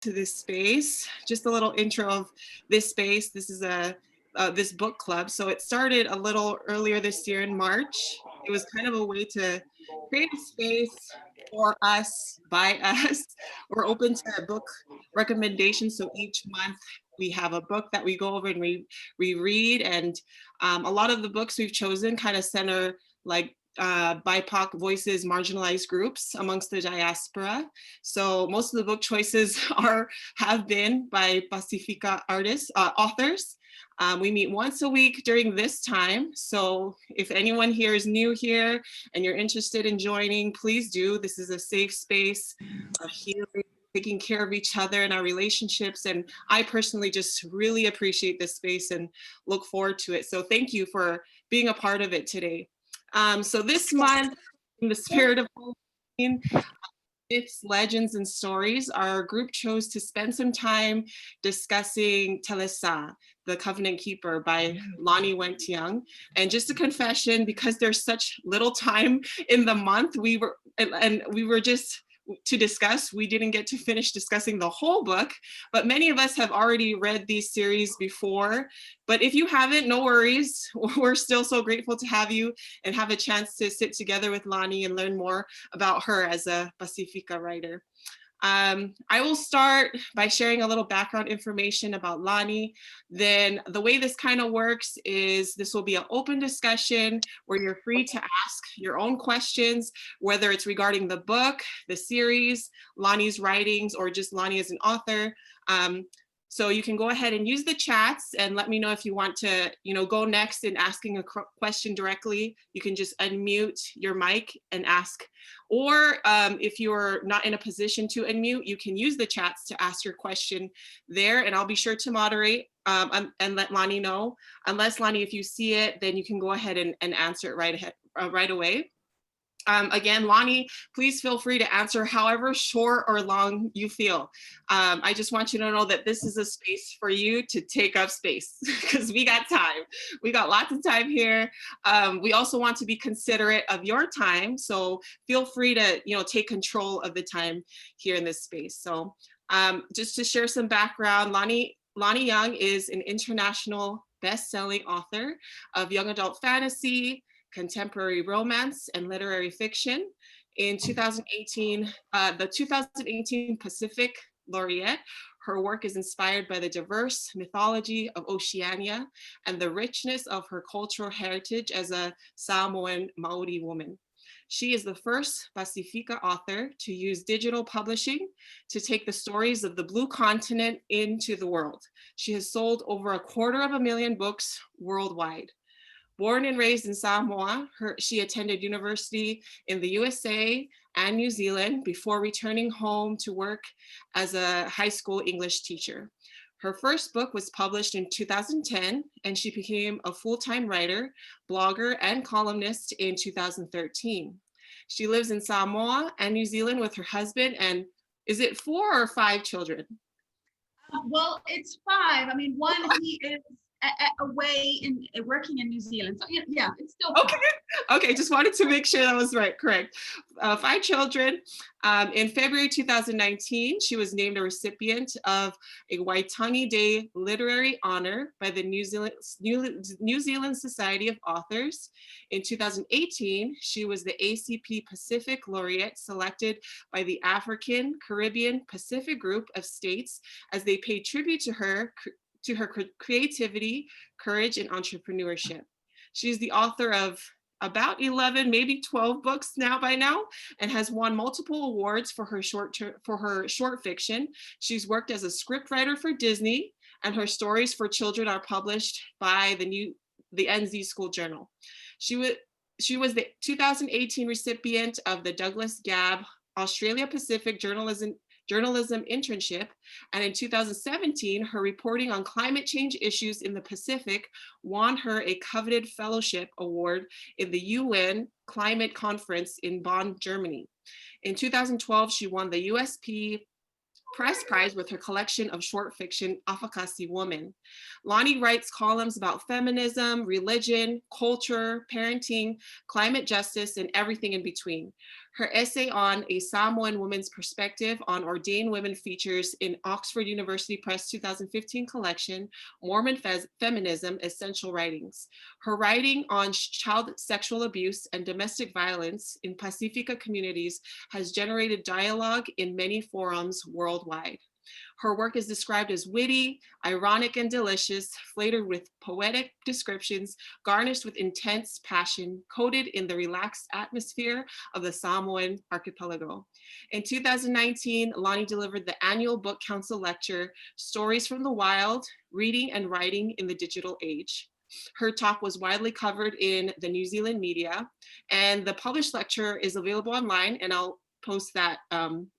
to this space. Just a little intro of this space. This is this book club. So it started a little earlier this year in March. It was kind of a way to create a space for us, by us. We're open to book recommendations. So each month we have a book that we go over and we read. And a lot of the books we've chosen kind of center like BIPOC voices, marginalized groups amongst the diaspora. So most of the book choices have been by Pacifica authors. We meet once a week during this time. So if anyone here is new here and you're interested in joining, please do. This is a safe space of healing, taking care of each other and our relationships. And I personally just really appreciate this space and look forward to it. So thank you for being a part of it today. So this month, in the spirit of Halloween, myths, legends, and stories, our group chose to spend some time discussing Telesa, the Covenant Keeper by Lani Wendt. And just a confession, because there's such little time in the month, we were just to discuss. We didn't get to finish discussing the whole book, but many of us have already read these series before. But if you haven't, no worries. We're still so grateful to have you and have a chance to sit together with Lani and learn more about her as a Pacifica writer. I will start by sharing a little background information about Lani. Then the way this kind of works is this will be an open discussion where you're free to ask your own questions, whether it's regarding the book, the series, Lani's writings, or just Lani as an author. So you can go ahead and use the chats and let me know if you want to, go next in asking a question directly. You can just unmute your mic and ask. Or if you're not in a position to unmute, you can use the chats to ask your question there, and I'll be sure to moderate and let Lani know. Unless, Lani, if you see it, then you can go ahead and answer it right away. Again, Lani, please feel free to answer however short or long you feel. I just want you to know that this is a space for you to take up space because we got time. We got lots of time here. We also want to be considerate of your time. So feel free to, take control of the time here in this space. So just to share some background, Lani Young is an international best-selling author of young adult fantasy, contemporary romance, and literary fiction. In 2018, the 2018 Pacific Laureate, her work is inspired by the diverse mythology of Oceania and the richness of her cultural heritage as a Samoan Maori woman. She is the first Pacifica author to use digital publishing to take the stories of the Blue Continent into the world. She has sold over 250,000 books worldwide. Born and raised in Samoa, she attended university in the USA and New Zealand before returning home to work as a high school English teacher. Her first book was published in 2010, and she became a full-time writer, blogger, and columnist in 2013. She lives in Samoa and New Zealand with her husband, and is it 4 or 5 children? Well, it's 5. I mean, one, he is away in working in New Zealand. So yeah, it's still 5. Okay, just wanted to make sure that was right, correct. 5 children. In February 2019, she was named a recipient of a Waitangi Day Literary Honor by the New Zealand Society of Authors. In 2018, she was the ACP Pacific Laureate selected by the African, Caribbean, Pacific Group of States as they paid tribute to her creativity, courage, and entrepreneurship. She's the author of about 11, maybe 12 books by now, and has won multiple awards for her short fiction. She's worked as a scriptwriter for Disney, and her stories for children are published by the NZ School Journal. She was the 2018 recipient of the Douglas Gabb Australia Pacific Journalism internship, and in 2017, her reporting on climate change issues in the Pacific won her a coveted fellowship award in the UN Climate Conference in Bonn, Germany. In 2012, she won the USP Press Prize with her collection of short fiction, Afakasi Woman. Lani writes columns about feminism, religion, culture, parenting, climate justice, and everything in between. Her essay on a Samoan woman's perspective on ordained women features in Oxford University Press 2015 collection, Mormon Feminism, Essential Writings. Her writing on child sexual abuse and domestic violence in Pacifica communities has generated dialogue in many forums worldwide. Her work is described as witty, ironic, and delicious, flavored with poetic descriptions, garnished with intense passion, coated in the relaxed atmosphere of the Samoan archipelago. In 2019, Lani delivered the annual Book Council lecture, Stories from the Wild, Reading and Writing in the Digital Age. Her talk was widely covered in the New Zealand media, and the published lecture is available online, and I'll post that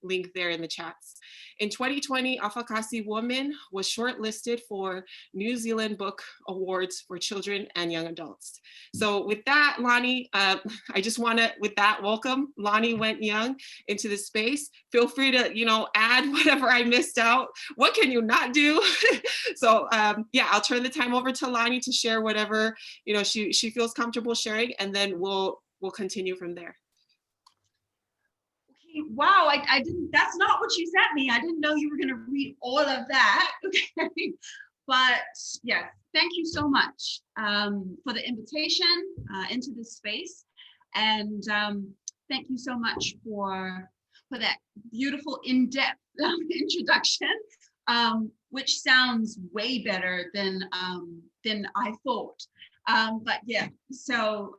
link there in the chats. In 2020, Afakasi Woman was shortlisted for New Zealand Book Awards for children and young adults. So with that, Lani, I just want to, with that, welcome Lani Wendt Young into the space. Feel free to, add whatever I missed out. What can you not do? So yeah, I'll turn the time over to Lani to share whatever, she feels comfortable sharing, and then we'll continue from there. Wow, I didn't, that's not what you sent me. I didn't know you were going to read all of that. Okay. But yes, thank you so much for the invitation into this space. And thank you so much for that beautiful in-depth introduction, which sounds way better than I thought. But yeah, so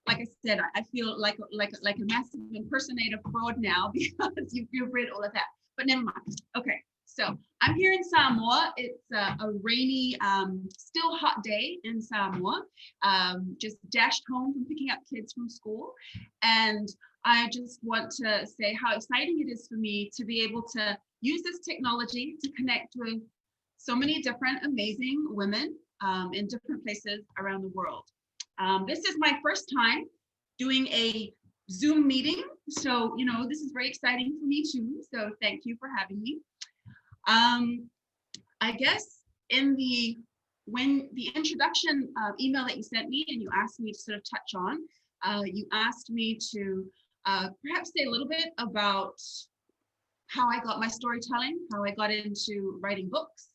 like I said, I feel like a massive impersonator fraud now because you've read all of that. But never mind. Okay, so I'm here in Samoa. It's a rainy, still hot day in Samoa. Just dashed home from picking up kids from school, and I just want to say how exciting it is for me to be able to use this technology to connect with so many different amazing women in different places around the world. This is my first time doing a Zoom meeting. So, this is very exciting for me too. So thank you for having me. I guess when the introduction email that you sent me and you asked me to sort of touch on, you asked me to perhaps say a little bit about how I got my storytelling, how I got into writing books.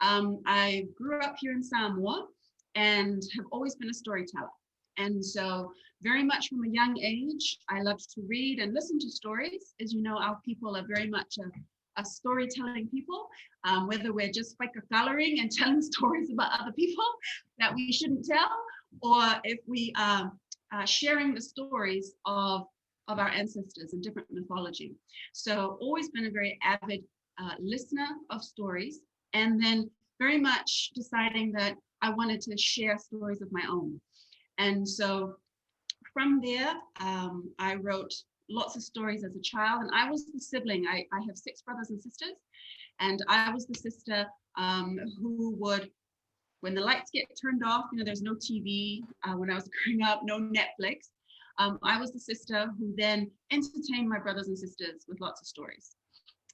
I grew up here in Samoa and have always been a storyteller. And so very much from a young age, I loved to read and listen to stories. As you know, our people are very much a storytelling people, whether we're just coloring and telling stories about other people that we shouldn't tell, or if we are sharing the stories of our ancestors and different mythology. So always been a very avid listener of stories, and then very much deciding that I wanted to share stories of my own. And so from there, I wrote lots of stories as a child, and I was the sibling. I have 6 brothers and sisters, and I was the sister who would, when the lights get turned off, there's no TV when I was growing up, no Netflix. I was the sister who then entertained my brothers and sisters with lots of stories.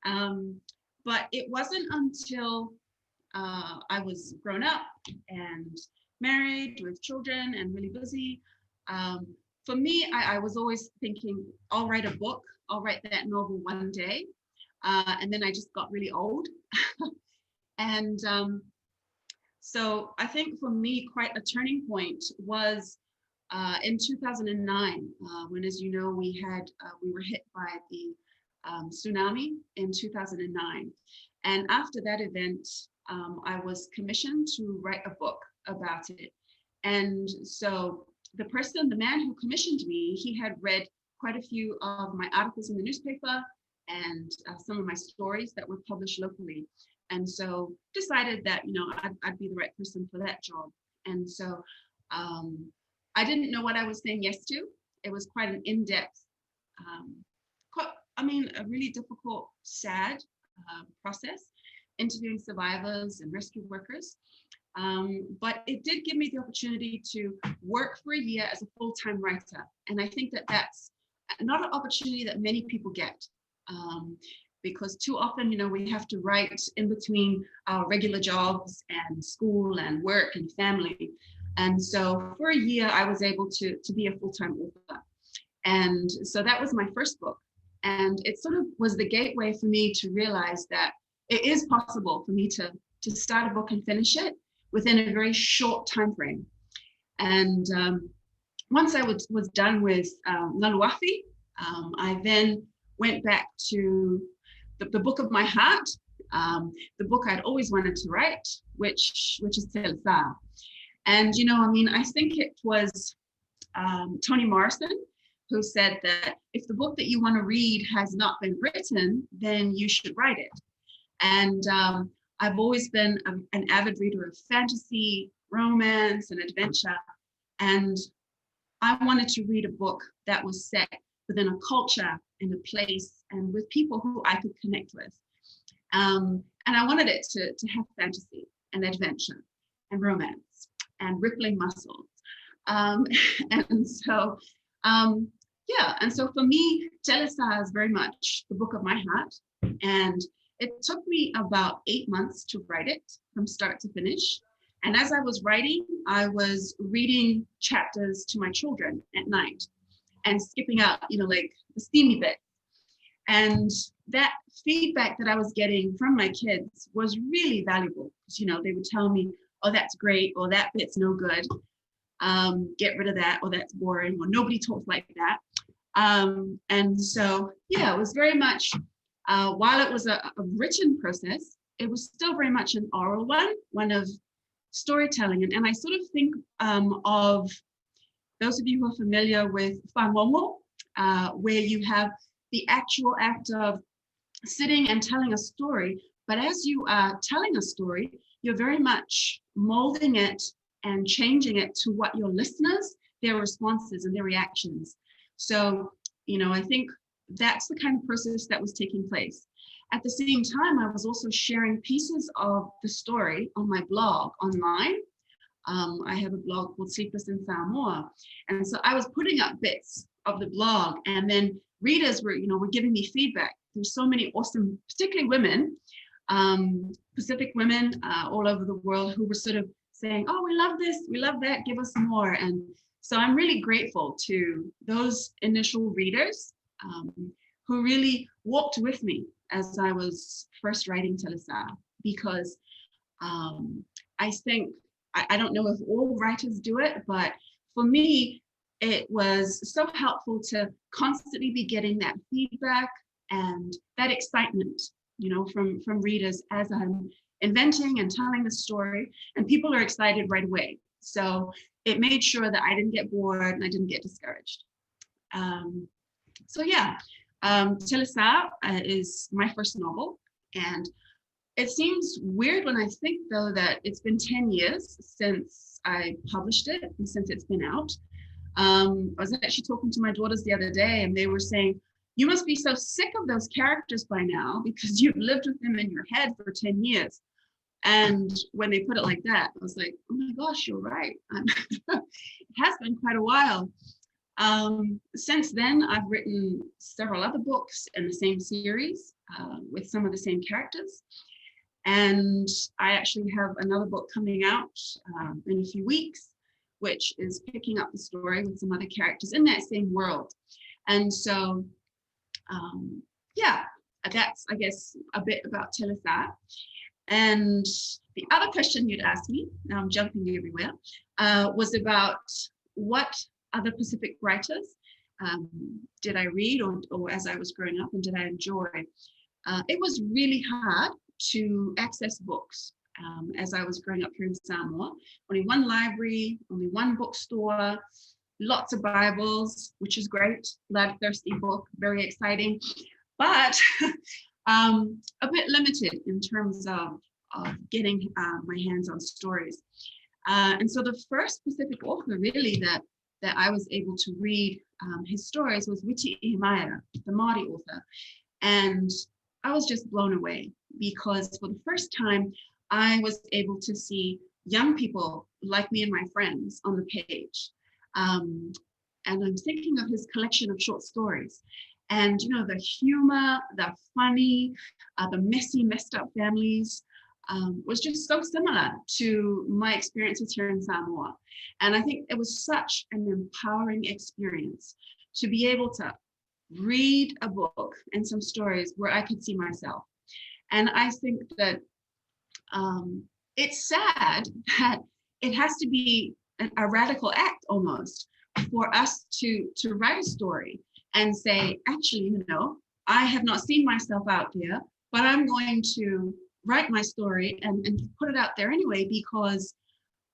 But it wasn't until I was grown up and married with children and really busy. For me, I was always thinking, I'll write a book, I'll write that novel one day. And then I just got really old. And so I think for me, quite a turning point was in 2009, when, as you know, we were hit by the tsunami in 2009. And after that event, I was commissioned to write a book about it. And so the man who commissioned me, he had read quite a few of my articles in the newspaper and some of my stories that were published locally. And so decided that, I'd be the right person for that job. And so I didn't know what I was saying yes to. It was quite an in-depth, a really difficult, sad process, interviewing survivors and rescue workers. But it did give me the opportunity to work for a year as a full-time writer. And I think that that's not an opportunity that many people get. because too often, we have to write in between our regular jobs and school and work and family. And so for a year, I was able to be a full-time author. And so that was my first book. And it sort of was the gateway for me to realize that it is possible for me to start a book and finish it within a very short time frame. And once I was done with Ngaluafi, I then went back to the book of my heart, the book I'd always wanted to write, which is Telesa. And, I think it was Toni Morrison who said that if the book that you want to read has not been written, then you should write it. And I've always been an avid reader of fantasy, romance, and adventure. And I wanted to read a book that was set within a culture and a place and with people who I could connect with. And I wanted it to have fantasy and adventure and romance and rippling muscles. And so for me, Telesa is very much the book of my heart. And it took me about 8 months to write it from start to finish. And as I was writing, I was reading chapters to my children at night and skipping out, like the steamy bit. And that feedback that I was getting from my kids was really valuable because, they would tell me, oh, that's great, or that bit's no good. Get rid of that, or that's boring, or nobody talks like that. And so, it was very much, while it was a written process, it was still very much an oral one of storytelling. And I sort of think of those of you who are familiar with whangongo, where you have the actual act of sitting and telling a story. But as you are telling a story, you're very much molding it and changing it to what your listeners, their responses and their reactions. So, I think that's the kind of process that was taking place. At the same time, I was also sharing pieces of the story on my blog online. I have a blog called Sleepless in Samoa. And so I was putting up bits of the blog, and then readers were giving me feedback. There's so many awesome, particularly women, Pacific women all over the world who were sort of saying, oh, we love this, we love that, give us more. And so I'm really grateful to those initial readers who really walked with me as I was first writing Telesa, because I think, I don't know if all writers do it, but for me, it was so helpful to constantly be getting that feedback and that excitement, from readers as I'm inventing and telling the story, and people are excited right away. So it made sure that I didn't get bored and I didn't get discouraged. Telesa is my first novel, and it seems weird when I think, though, that it's been 10 years since I published it and since it's been out. I was actually talking to my daughters the other day, and they were saying, you must be so sick of those characters by now because you've lived with them in your head for 10 years. And when they put it like that, I was like, oh my gosh, you're right. It has been quite a while. Since then, I've written several other books in the same series with some of the same characters. And I actually have another book coming out in a few weeks, which is picking up the story with some other characters in that same world. And so, that's, I guess, a bit about Telesa. And the other question you'd asked me, now I'm jumping everywhere, was about what other Pacific writers did I read or as I was growing up, and did I enjoy? It was really hard to access books as I was growing up here in Samoa. Only one library, only one bookstore, lots of Bibles, which is great. Bloodthirsty book, very exciting, but a bit limited in terms of getting my hands on stories. And so the first Pacific author really that I was able to read his stories was Witi Ihimaya, the Māori author. And I was just blown away because for the first time, I was able to see young people like me and my friends on the page. And I'm thinking of his collection of short stories. And, you know, the humor, the funny, the messy, messed up families was just so similar to my experiences here in Samoa. And I think it was such an empowering experience to be able to read a book and some stories where I could see myself. And I think that it's sad that it has to be a radical act almost for us to write a story and say, actually, you know, I have not seen myself out there, but I'm going to write my story and put it out there anyway, because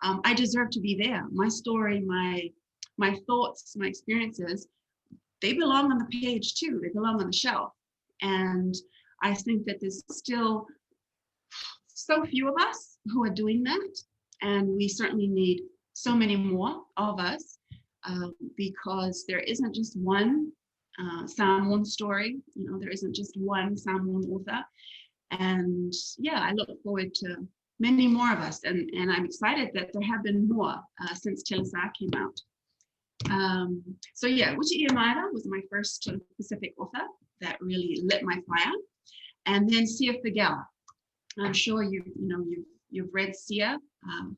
I deserve to be there. My story, my thoughts, my experiences, they belong on the page too. They belong on the shelf. And I think that there's still so few of us who are doing that. And we certainly need so many more of us, because there isn't just one Samoan story, you know, there isn't just one Samoan author. And yeah, I look forward to many more of us. And I'm excited that there have been more since Telesa came out. So yeah, Wichi Iamaira was my first Pacific author that really lit my fire. And then Sia Figueira. I'm sure you've read Sia,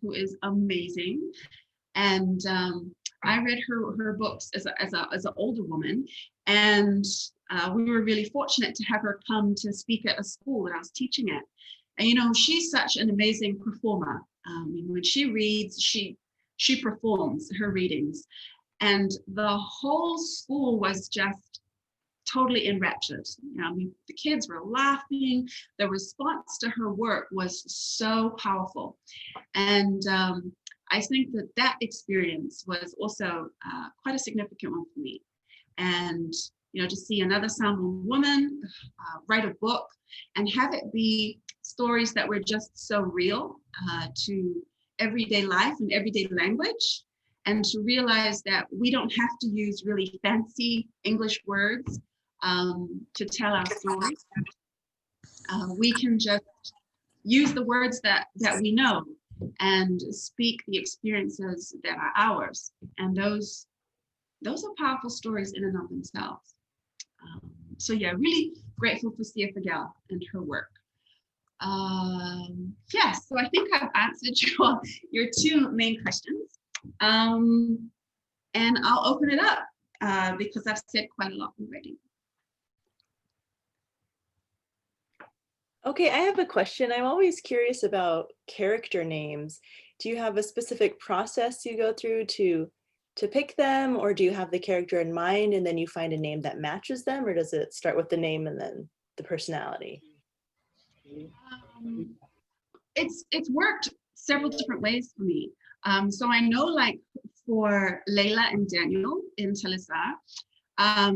who is amazing. And I read her books as an older woman, and we were really fortunate to have her come to speak at a school that I was teaching at. And you know, she's such an amazing performer. When she reads, she performs her readings, and the whole school was just totally enraptured. You know, the kids were laughing. The response to her work was so powerful, and I think that experience was also quite a significant one for me. And you know, to see another Samoan woman write a book and have it be stories that were just so real to everyday life and everyday language, and to realize that we don't have to use really fancy English words to tell our stories. We can just use the words that we know and speak the experiences that are ours. And those are powerful stories in and of themselves. So yeah, really grateful for Sia Figueira and her work. Yes, so I think I've answered your two main questions. And I'll open it up because I've said quite a lot already. Okay, I have a question. I'm always curious about character names. Do you have a specific process you go through to pick them, or do you have the character in mind and then you find a name that matches them, or does it start with the name and then the personality? It's worked several different ways for me. So I know, like for Layla and Daniel in Telesa, I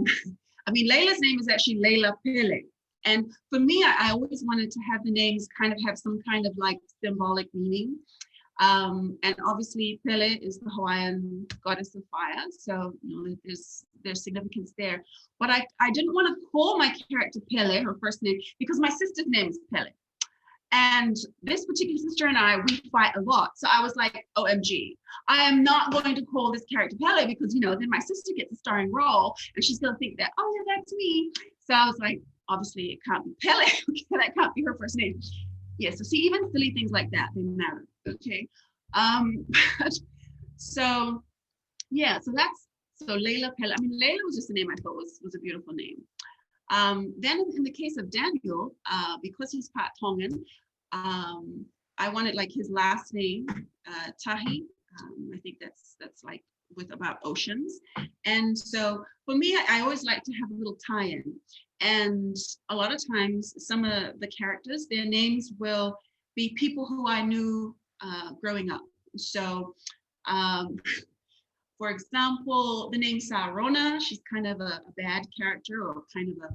mean, Layla's name is actually Layla Pele. And for me, I always wanted to have the names kind of have some kind of like symbolic meaning. And obviously Pele is the Hawaiian goddess of fire. So, you know, there's significance there. But I didn't want to call my character Pele, her first name, because my sister's name is Pele. And this particular sister and I, we fight a lot. So I was like, OMG, I am not going to call this character Pele, because, you know, then my sister gets a starring role and she's going to think that, oh yeah, that's me. So I was like, obviously it can't be Pele. That can't be her first name. Yeah, so see, even silly things like that, they matter, okay? So yeah, so Layla Pele. I mean, Layla was just a name I thought was a beautiful name. Then in the case of Daniel, because he's part Tongan, I wanted like his last name, Tahi. I think that's like with about oceans. And so for me, I always like to have a little tie-in. And a lot of times, some of the characters, their names will be people who I knew growing up. So for example, the name Sarona, she's kind of a bad character, or kind of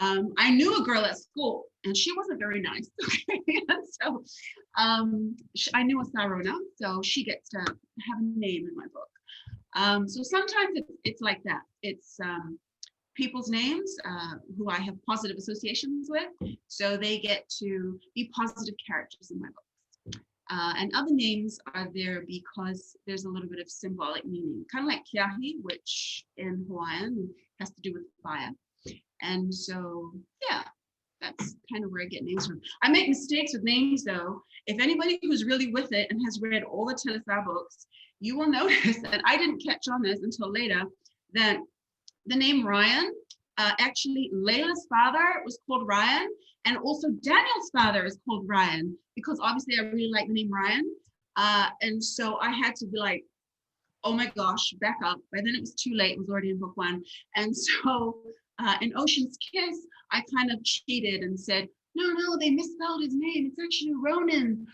a, I knew a girl at school and she wasn't very nice. So I knew a Sarona, so she gets to have a name in my book. So sometimes it's like that. It's people's names who I have positive associations with, so they get to be positive characters in my books. And other names are there because there's a little bit of symbolic meaning, kind of like Kiahi, which in Hawaiian has to do with fire. And so, yeah, that's kind of where I get names from. I make mistakes with names though. If anybody who's really with it and has read all the Telesa books, you will notice that I didn't catch on this until later, that the name Ryan, actually Layla's father was called Ryan, and also Daniel's father is called Ryan, because obviously I really like the name Ryan. And so I had to be like, oh my gosh, back up. By then it was too late, it was already in book one. And so in Ocean's Kiss, I kind of cheated and said, no, they misspelled his name. It's actually Ronan.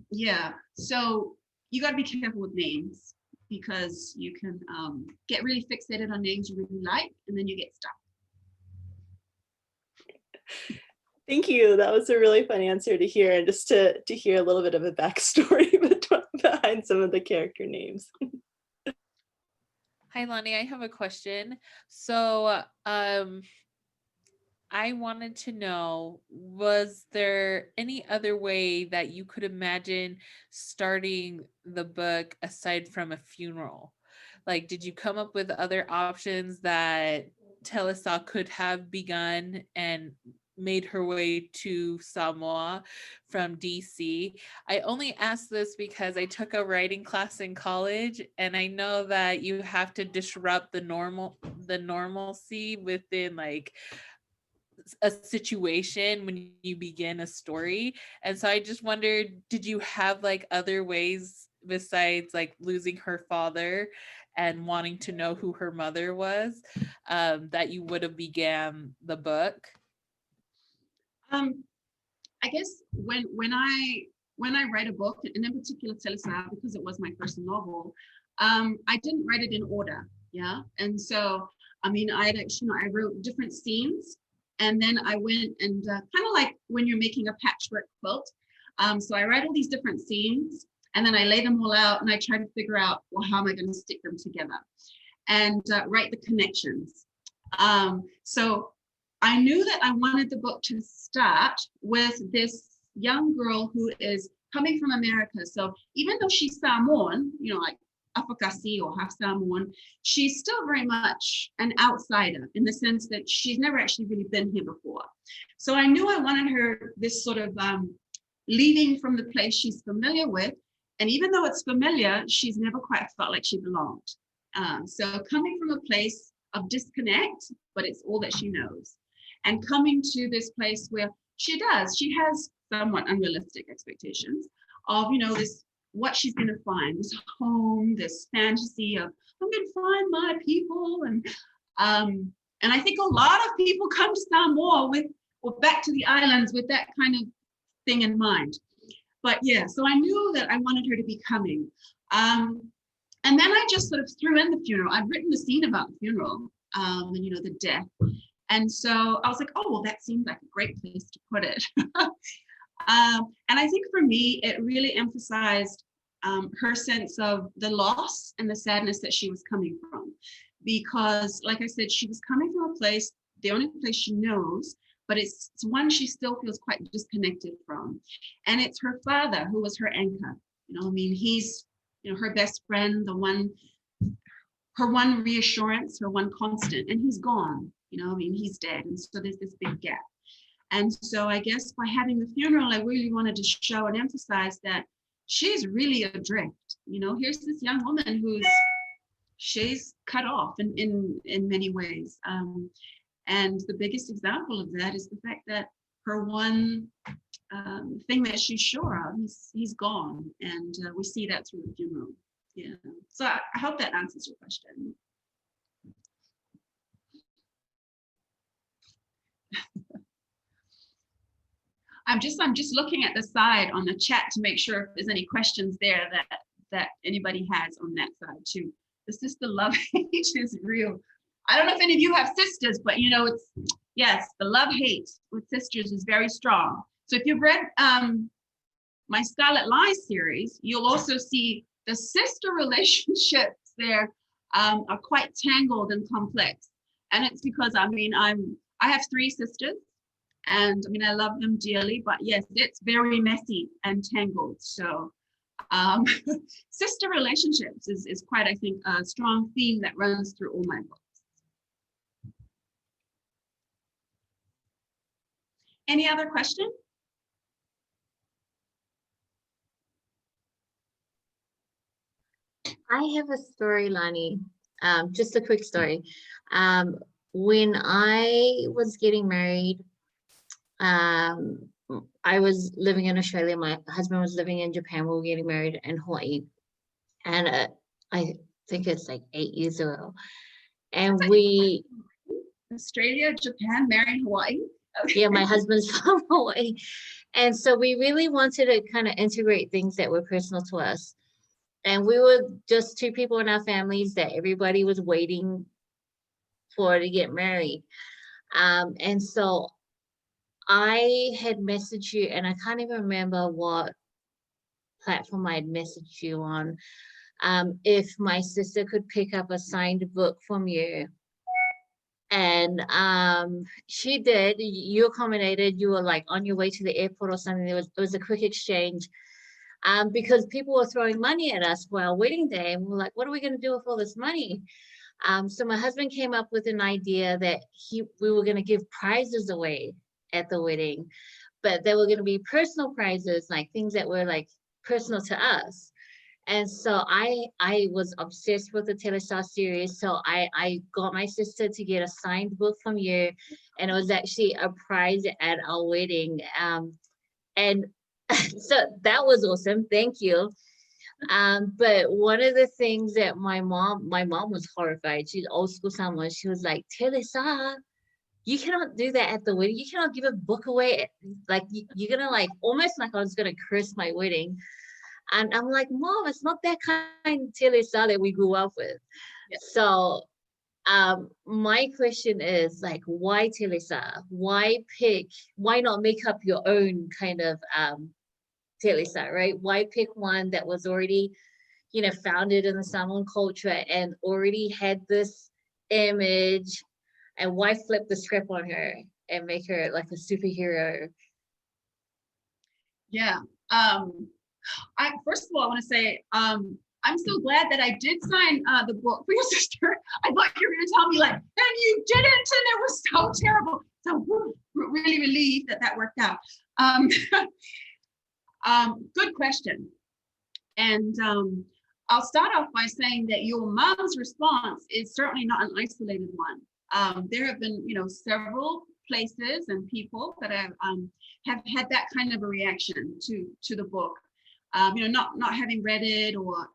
Yeah, so you got to be careful with names, because you can get really fixated on names you really like, and then you get stuck. Thank you. That was a really fun answer to hear, and just to hear a little bit of a backstory behind some of the character names. Hi, Lani. I have a question. So, I wanted to know, was there any other way that you could imagine starting the book aside from a funeral? Like, did you come up with other options that Telesa could have begun and made her way to Samoa from DC? I only asked this because I took a writing class in college, and I know that you have to disrupt the normalcy within like a situation when you begin a story. And so I just wondered, did you have like other ways besides like losing her father and wanting to know who her mother was, that you would have began the book? I guess when I write a book, and in particular Telesa, because it was my first novel, I didn't write it in order. Yeah. And so I mean, I wrote different scenes, and then I went and kind of like when you're making a patchwork quilt. So I write all these different scenes, and then I lay them all out, and I try to figure out, well, how am I going to stick them together, and write the connections. So I knew that I wanted the book to start with this young girl who is coming from America. So even though she's Samoan, like Afakasi or half Samoan, she's still very much an outsider in the sense that she's never actually really been here before. So I knew I wanted her this sort of leaving from the place she's familiar with. And even though it's familiar, she's never quite felt like she belonged. So coming from a place of disconnect, but it's all that she knows. And coming to this place where she has somewhat unrealistic expectations of, this, what she's going to find, this home, this fantasy of, I'm going to find my people. And I think a lot of people come to Samoa or back to the islands with that kind of thing in mind. But yeah, so I knew that I wanted her to be coming. And then I just sort of threw in the funeral. I'd written the scene about the funeral, and the death. And so I was like, oh, well, that seems like a great place to put it. And I think for me, it really emphasized her sense of the loss and the sadness that she was coming from. Because like I said, she was coming from a place, the only place she knows, but it's one she still feels quite disconnected from. And it's her father who was her anchor. He's, her best friend, her one reassurance, her one constant, and he's gone. He's dead. And so there's this big gap. And so I guess by having the funeral, I really wanted to show and emphasize that she's really adrift. Here's this young woman she's cut off in many ways. And the biggest example of that is the fact that her one thing that she's sure of, he's gone. And we see that through the funeral. Yeah. So I hope that answers your question. I'm just looking at the side on the chat to make sure if there's any questions there that anybody has on that side too. The sister love hate is real. I don't know if any of you have sisters, but it's, yes, the love hate with sisters is very strong. So if you've read my Scarlet Lies series, you'll also see the sister relationships there are quite tangled and complex. And it's because I have 3 sisters. And I love them dearly, but yes, it's very messy and tangled. So sister relationships is quite, I think, a strong theme that runs through all my books. Any other question? I have a story, Lani. Just a quick story. When I was getting married, I was living in Australia. My husband was living in Japan. We were getting married in Hawaii. And I think it's like 8 years ago. And we, Australia, Japan, married Hawaii. Okay. yeah, my husband's from Hawaii. And so we really wanted to kind of integrate things that were personal to us. And we were just two people in our families that everybody was waiting for to get married. And so I had messaged you, and I can't even remember what platform I had messaged you on. If my sister could pick up a signed book from you. And she did. You accommodated. You were like on your way to the airport or something. It was a quick exchange. Because people were throwing money at us for our wedding day, and we're like, what are we going to do with all this money? So my husband came up with an idea that we were going to give prizes away at the wedding, but they were going to be personal prizes, like things that were like personal to us. And so I was obsessed with the Telesa series. So I got my sister to get a signed book from you, and it was actually a prize at our wedding. And so that was awesome. Thank you. But one of the things that my mom was horrified. She's old school someone. She was like, Telesa, you cannot do that at the wedding. You cannot give a book away. Like you're gonna like almost like I was gonna curse my wedding. And I'm like, Mom, it's not that kind of Telesa that we grew up with. Yeah. So my question is like, why Telesa? Why not make up your own kind of Telesa, right? Why pick one that was already, founded in the Samoan culture and already had this image, and why flip the script on her and make her like a superhero? Yeah. First of all, I want to say, I'm so glad that I did sign the book for your sister. I thought you were going to tell me like, and you didn't, and it was so terrible. So really relieved that worked out. Good question. And I'll start off by saying that your mom's response is certainly not an isolated one. There have been, several places and people that have had that kind of a reaction to the book. Not having read it, or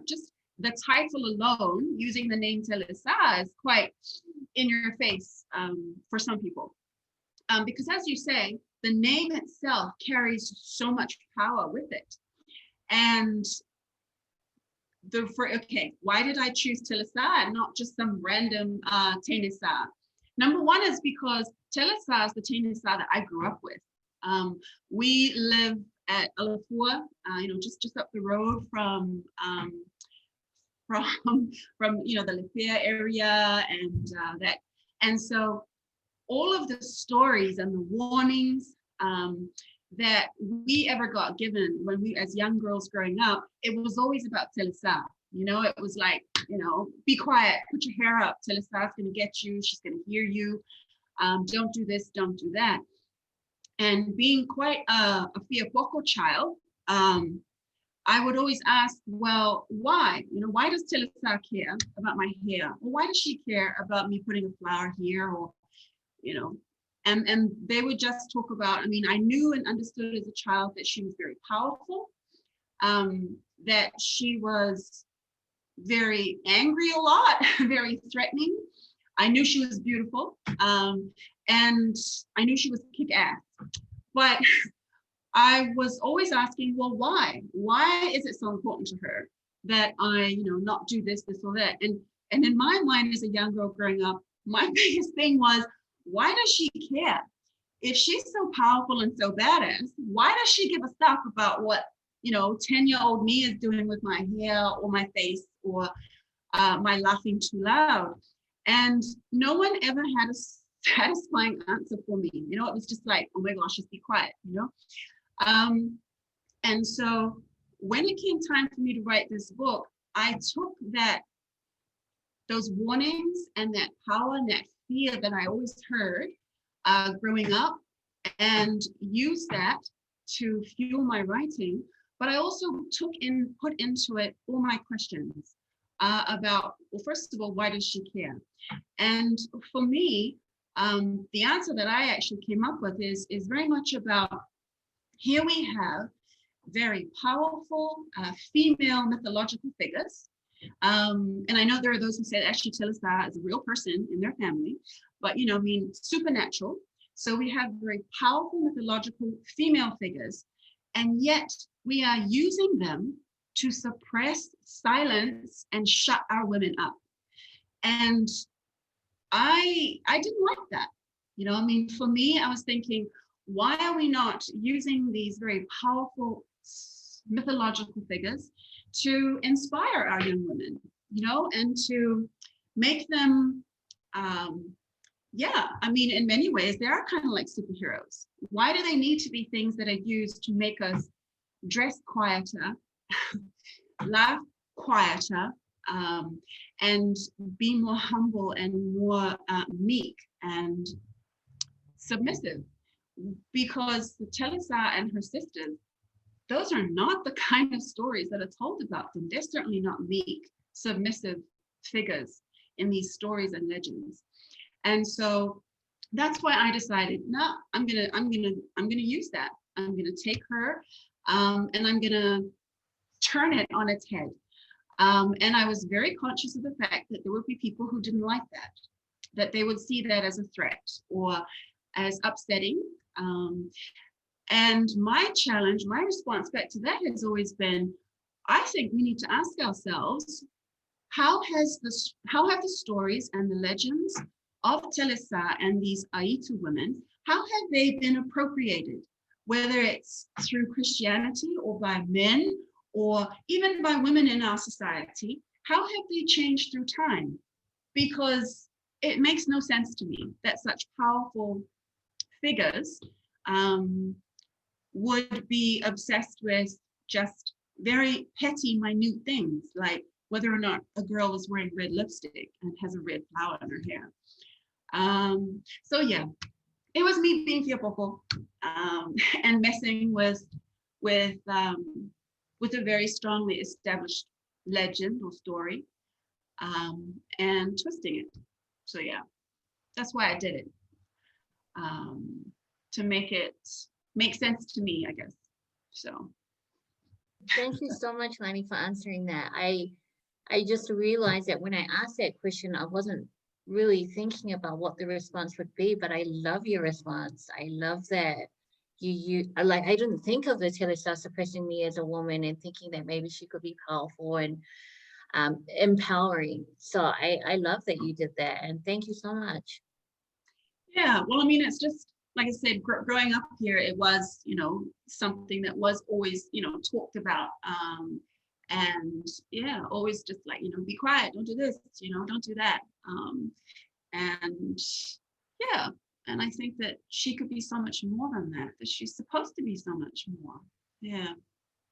just the title alone, using the name Telesa, is quite in your face for some people. Because as you say, the name itself carries so much power with it. And why did I choose Telesa and not just some random Telesa? Number one is because Telesa is the Telesa that I grew up with. We live at Alafua, just up the road from the Lefia area, and that. And so all of the stories and the warnings that we ever got given when we, as young girls growing up, it was always about Telesa. It was like, be quiet, put your hair up. Telesa's going to get you. She's going to hear you. Don't do this, don't do that. And being quite a Fiapoko child, I would always ask, well, why? Why does Telesa care about my hair? Or why does she care about me putting a flower here? Or, and they would just talk about, I knew and understood as a child that she was very powerful, that she was very angry a lot, very threatening. I knew she was beautiful, and I knew she was kick-ass. But I was always asking, well, why? Why is it so important to her that I, not do this, or that? And in my mind as a young girl growing up, my biggest thing was, why does she care? If she's so powerful and so badass, why does she give a stuff about what 10-year-old me is doing with my hair or my face or my laughing too loud? And no one ever had a satisfying answer for me. It was just like, oh my gosh, just be quiet, And so when it came time for me to write this book, I took those warnings and that power and that fear that I always heard growing up, and used that to fuel my writing. But I also put into it all my questions about, well, first of all, why does she care? And for me, the answer that I actually came up with is very much about, here we have very powerful female mythological figures. And I know there are those who say actually Telesa is a real person in their family, but I mean, supernatural. So we have very powerful mythological female figures, and yet we are using them to suppress, silence, and shut our women up. And I didn't like that. I mean, for me, I was thinking, why are we not using these very powerful mythological figures to inspire our young women, and to make them, I mean, in many ways, they are kind of like superheroes. Why do they need to be things that are used to make us dress quieter, laugh quieter, and be more humble and more meek and submissive? Because the Telesa and her sisters, those are not the kind of stories that are told about them. They're certainly not meek, submissive figures in these stories and legends. And so that's why I decided, no, I'm gonna use that. I'm gonna take her, and I'm gonna turn it on its head. And I was very conscious of the fact that there would be people who didn't like that they would see that as a threat or as upsetting. And my challenge, my response back to that has always been, I think we need to ask ourselves, how have the stories and the legends of Telesa and these Aitu women, how have they been appropriated, whether it's through Christianity or by men or even by women in our society? How have they changed through time? Because it makes no sense to me that such powerful figures would be obsessed with just very petty, minute things, like whether or not a girl is wearing red lipstick and has a red flower in her hair. So yeah, it was me being fiapopo, and messing with a very strongly established legend or story, and twisting it. So yeah, that's why I did it, to make it make sense to me, I guess. So Thank you so much, Lani, for answering that. I just realized that when I asked that question, I wasn't really thinking about what the response would be, but I love your response. I love that you like, I didn't think of the Telesa suppressing me as a woman and thinking that maybe she could be powerful and empowering. So I love that you did that, and thank you so much. yeah, well, I mean, it's just like I said, growing up here, it was, something that was always, talked about. And yeah, always just like, be quiet, don't do this, don't do that. And yeah, and I think that she could be so much more than that she's supposed to be so much more. Yeah.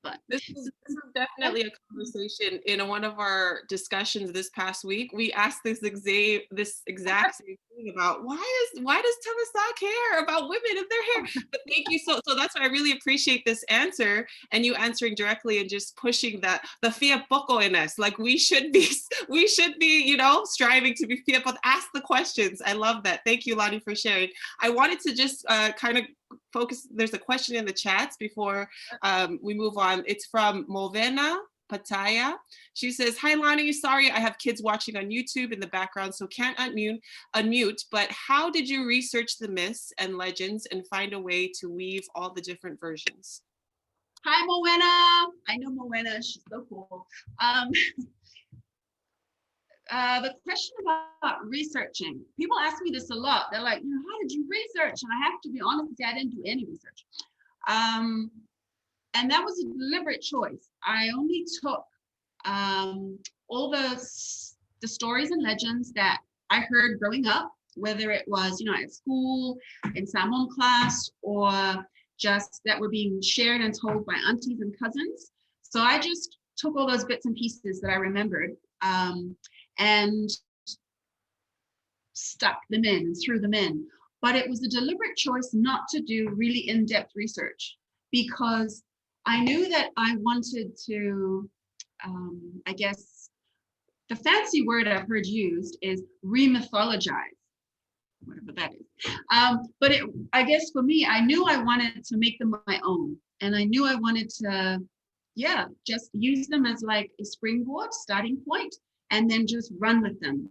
But This is definitely a conversation. In one of our discussions this past week, we asked this exact same thing about why does Telesa care about women and their hair? But thank you so that's why I really appreciate this answer, and you answering directly and just pushing that the fia poco in us. Like we should be, striving to be fia poco. Ask the questions. I love that. Thank you, Lani, for sharing. I wanted to just kind of focus. There's a question in the chats before we move on. It's from Moana Pataya. She says, "Hi Lani, sorry I have kids watching on YouTube in the background, so can't unmute, but how did you research the myths and legends and find a way to weave all the different versions?" hi, Moana. I know Moana, she's so cool. The question about researching, people ask me this a lot. They're like, how did you research? And I have to be honest and say I didn't do any research. And that was a deliberate choice. I only took all the stories and legends that I heard growing up, whether it was, at school, in Samoan class, or just that were being shared and told by aunties and cousins. So I just took all those bits and pieces that I remembered, and stuck them in and threw them in. but it was a deliberate choice not to do really in-depth research, because I knew that I wanted to, I guess, the fancy word I've heard used is remythologize, whatever that is. But I guess for me, I knew I wanted to make them my own. And I knew I wanted to, yeah, just use them as like a springboard, starting point, and then just run with them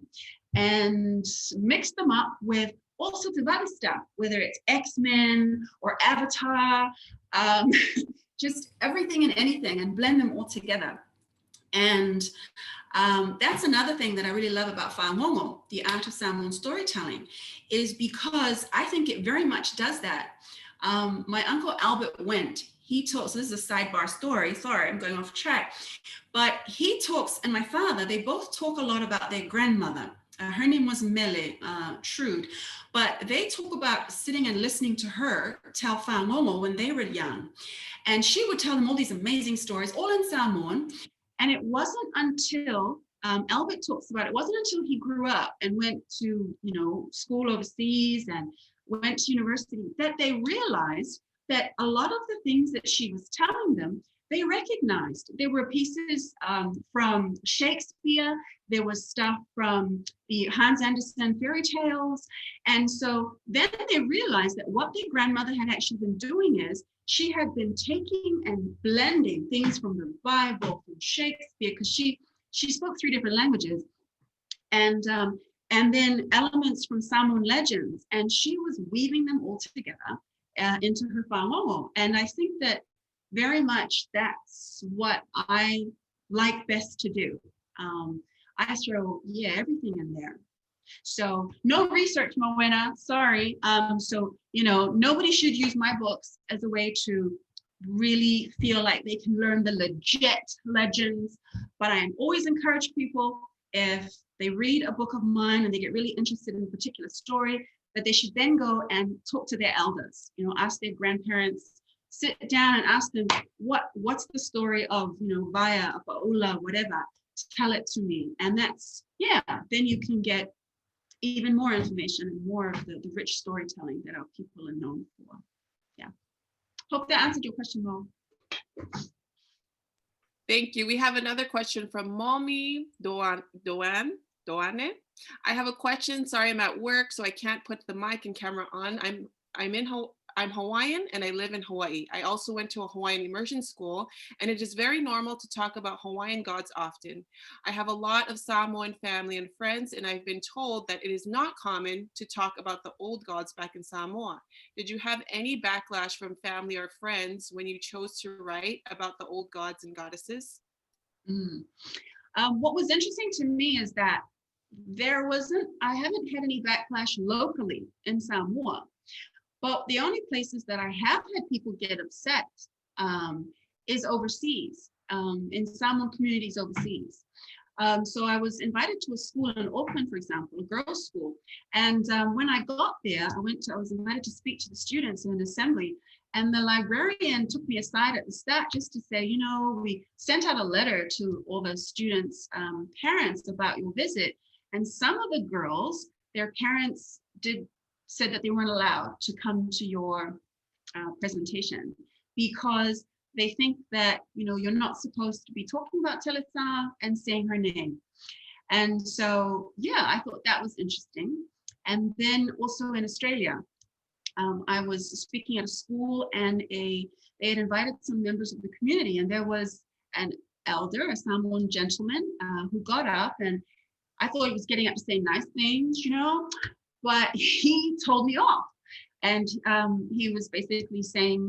and mix them up with all sorts of other stuff, whether it's X-Men or Avatar, just everything and anything, and blend them all together. And that's another thing that I really love about Whāngongo, the art of Samoan storytelling, is because I think it very much does that. My uncle Albert Wendt, he talks, this is a sidebar story, sorry, I'm going off track, but he talks, and my father, they both talk a lot about their grandmother. Her name was Mele Trude, but they talk about sitting and listening to her tell Whāngongo when they were young. And she would tell them all these amazing stories, all in Samoan. And it wasn't until, Albert talks about, it wasn't until he grew up and went to, school overseas and went to university, that they realized that a lot of the things that she was telling them, they recognized. There were pieces from Shakespeare, there was stuff from the Hans Andersen fairy tales. And so then they realized that what their grandmother had actually been doing is, she had been taking and blending things from the Bible, from Shakespeare, because she spoke 3 different languages, and then elements from Samoan legends, and she was weaving them all together into her whāngongo. And I think that very much that's what I like best to do. I throw, everything in there. So no research, Moana, sorry. So, nobody should use my books as a way to really feel like they can learn the legit legends. But I always encourage people, if they read a book of mine and they get really interested in a particular story, that they should then go and talk to their elders, ask their grandparents, sit down and ask them, what's the story of, Vaya, Paula, whatever, tell it to me. And that's, then you can get even more information and more of the rich storytelling that our people are known for. Yeah. Hope that answered your question, Mo. Thank you. We have another question from Mommy Doane. I have a question. Sorry, I'm at work, so I can't put the mic and camera on. I'm Hawaiian and I live in Hawaii. I also went to a Hawaiian immersion school, and it is very normal to talk about Hawaiian gods often. I have a lot of Samoan family and friends, and I've been told that it is not common to talk about the old gods back in Samoa. Did you have any backlash from family or friends when you chose to write about the old gods and goddesses? What was interesting to me is that I haven't had any backlash locally in Samoa. But the only places that I have had people get upset is overseas, in Samoan communities overseas. So I was invited to a school in Auckland, for example, a girls' school. And when I got there, I was invited to speak to the students in an assembly. And the librarian took me aside at the start just to say, we sent out a letter to all the students' parents about your visit. And some of the girls, their parents said that they weren't allowed to come to your presentation because they think that, you're not supposed to be talking about Telesa and saying her name. And so, I thought that was interesting. And then also in Australia, I was speaking at a school, and they had invited some members of the community, and there was an elder, a Samoan gentleman, who got up, and I thought he was getting up to say nice things, but he told me off. And he was basically saying,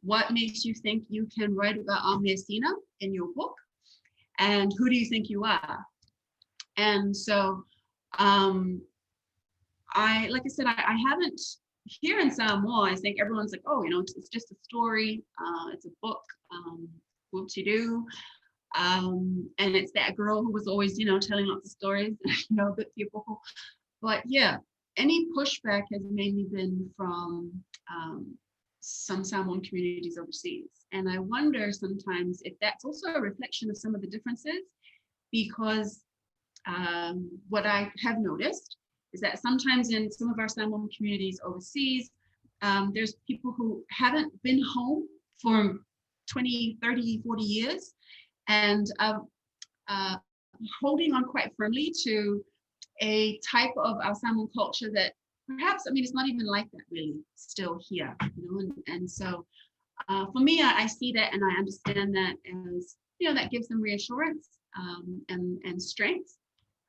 what makes you think you can write about Amiasina in your book? And who do you think you are? And so, like I said, I haven't, here in Samoa, I think everyone's like, oh, it's just a story, it's a book, whoop-de-doo. And it's that girl who was always, telling lots of stories, good people. But any pushback has mainly been from some Samoan communities overseas. And I wonder sometimes if that's also a reflection of some of the differences, because what I have noticed is that sometimes in some of our Samoan communities overseas, there's people who haven't been home for 20, 30, 40 years, and holding on quite firmly to a type of our Samoan culture that perhaps, I mean, it's not even like that really still here, you know, and so for me, I see that and I understand that as, you know, that gives them reassurance and strength.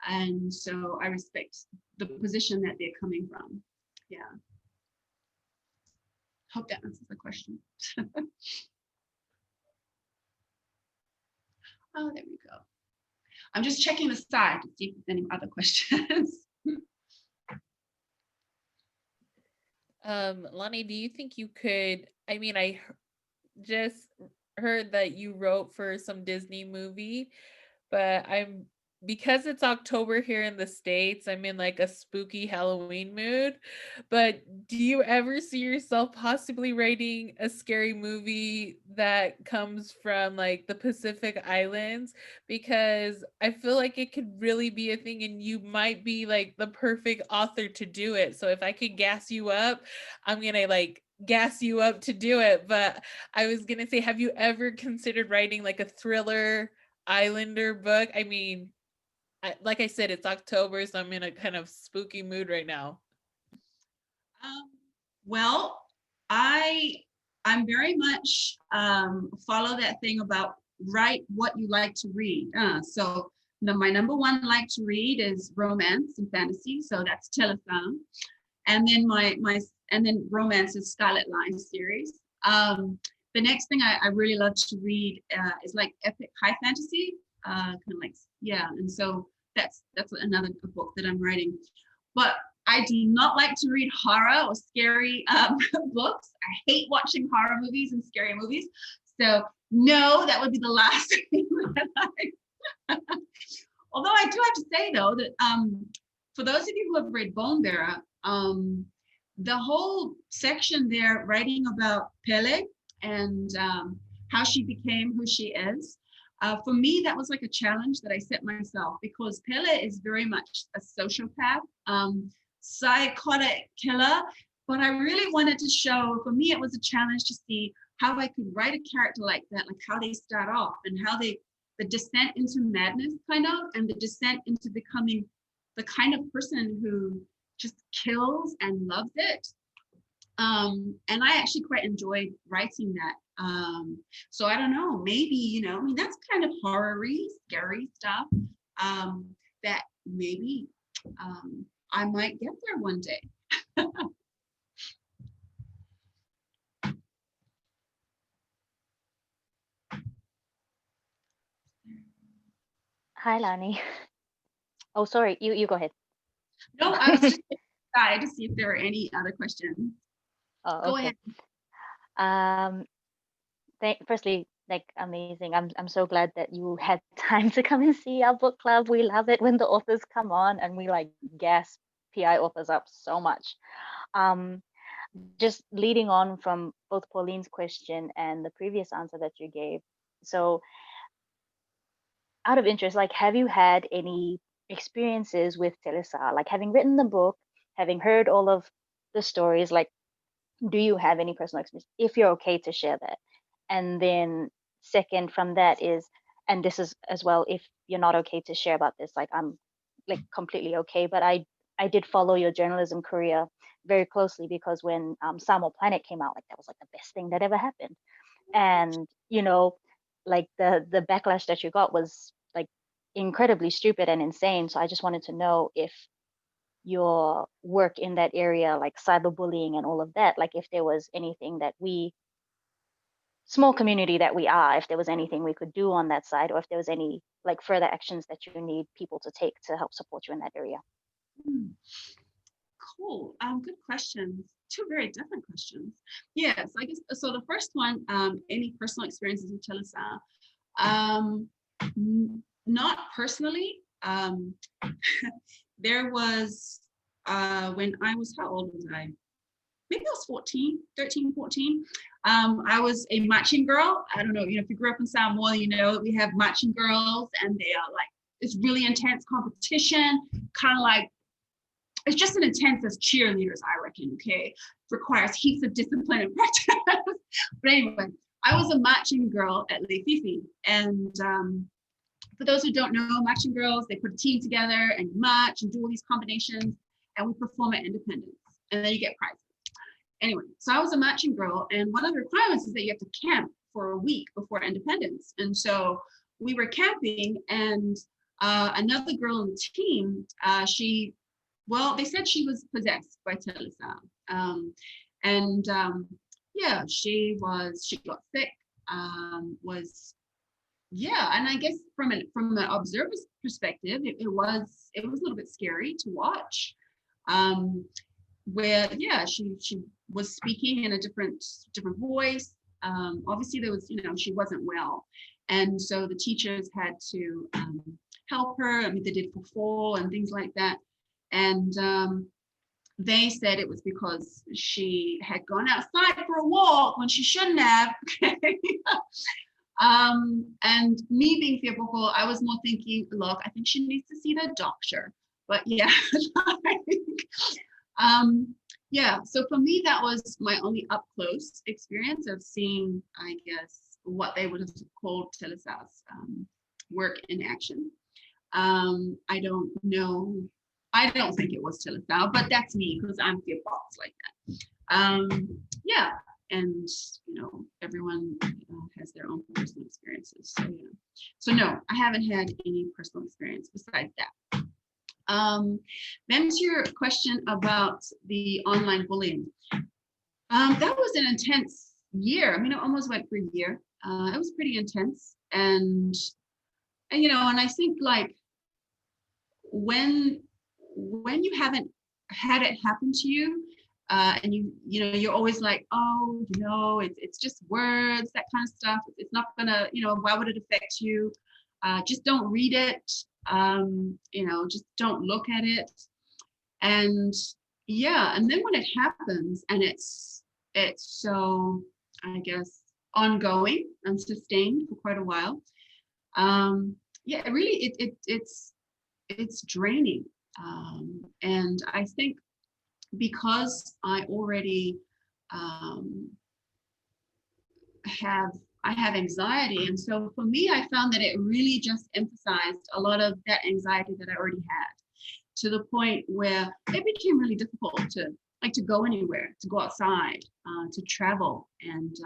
And so I respect the position that they're coming from. Yeah. Hope that answers the question. Oh, there we go. I'm just checking the side to see if there's any other questions. Lani, do you think you could, I mean, just heard that you wrote for some Disney movie, but because it's October here in the States, I'm in like a spooky Halloween mood. But do you ever see yourself possibly writing a scary movie that comes from like the Pacific Islands? Because I feel like it could really be a thing and you might be like the perfect author to do it. So if I could gas you up, I'm gonna like gas you up to do it. But I was gonna say, have you ever considered writing like a thriller Islander book? I mean, like I said, it's October, so I'm in a kind of spooky mood right now. Well, I'm very much follow that thing about write what you like to read. So my number one like to read is romance and fantasy, so that's Telesa, and then and then romance is Scarlet Line series. The next thing I really love to read is like epic high fantasy, kind of like, yeah, and so that's another book that I'm writing. But I do not like to read horror or scary books. I hate watching horror movies and scary movies. So no, that would be the last thing that I. Although I do have to say though that for those of you who have read Bone Bearer, the whole section there writing about Pele and how she became who she is. For me, that was like a challenge that I set myself because Pele is very much a sociopath, psychotic killer. But I really wanted to show, for me, it was a challenge to see how I could write a character like that, like how they start off and how the descent into madness kind of, and the descent into becoming the kind of person who just kills and loves it. And I actually quite enjoyed writing that. So I don't know, maybe, you know, I mean, that's kind of horror-y, scary stuff that maybe I might get there one day. Hi, Lani. Oh, sorry, you go ahead. No, I was just excited to see if there were any other questions. Oh, Go okay. ahead. Firstly, like amazing. I'm so glad that you had time to come and see our book club. We love it when the authors come on and we like gas PI authors up so much. Just leading on from both Pauline's question and the previous answer that you gave. So out of interest, like have you had any experiences with Telesa? Like having written the book, having heard all of the stories, like do you have any personal experience if you're okay to share that? And then second from that is, and this is as well, if you're not okay to share about this, like I'm like completely okay, but I did follow your journalism career very closely because when Samo Planet came out, like that was like the best thing that ever happened. And you know, like the backlash that you got was like incredibly stupid and insane. So I just wanted to know if your work in that area, like cyberbullying and all of that, like if there was anything that we, small community that we are, if there was anything we could do on that side, or if there was any like further actions that you need people to take to help support you in that area. Cool. Good questions. Two very different questions. Yes, I guess so. The first one, any personal experiences with Telesa? Not personally. There was when I was, how old was I? Maybe I was 14, 13, 14. I was a matching girl. I don't know, you know, if you grew up in Samoa, you know, we have matching girls and they are like, it's really intense competition, kind of like it's just as intense as cheerleaders, I reckon, okay? Requires heaps of discipline and practice. But anyway, I was a marching girl at Le Fifi. And for those who don't know, marching girls, they put a team together and march and do all these combinations, and we perform at Independence. And then you get prizes. Anyway, so I was a marching girl, and one of the requirements is that you have to camp for a week before Independence. And so we were camping, and another girl on the team, they said she was possessed by Telesa. Yeah, she got sick, and I guess from an observer's perspective, it was a little bit scary to watch. Where she was speaking in a different voice. Obviously there was, she wasn't well, and so the teachers had to help her. I mean, they did fall and things like that, and they said it was because she had gone outside for a walk when she shouldn't have. Okay. And me being fearful, I was more thinking, look, I think she needs to see the doctor. But yeah, so for me, that was my only up close experience of seeing, I guess, what they would have called Telesa's work in action. I don't know. I don't think it was Telesa, but that's me because I'm fearful like that. And everyone has their own personal experiences. So no, I haven't had any personal experience besides that. Then to your question about the online bullying, that was an intense year. I mean, it almost went for a year. It was pretty intense, and I think like when you haven't had it happen to you, and you're always like, oh, it's just words, that kind of stuff. It's not gonna, why would it affect you? Just don't read it. Just don't look at it. And then when it happens and it's so, I guess, ongoing and sustained for quite a while, it's draining. And I think because I already have anxiety, and so for me, I found that it really just emphasized a lot of that anxiety that I already had, to the point where it became really difficult to go anywhere, to go outside, to travel. And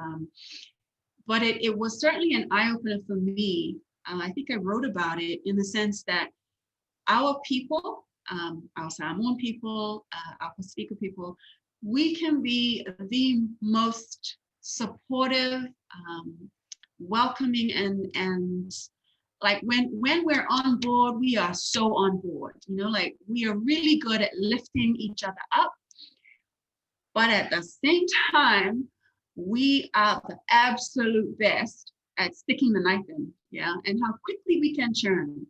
but it was certainly an eye-opener for me. I think I wrote about it in the sense that our people, our Samoan people, our Pacifica people, we can be the most supportive, welcoming, and like when we're on board, we are so on board, like we are really good at lifting each other up. But at the same time, we are the absolute best at sticking the knife in, and how quickly we can churn.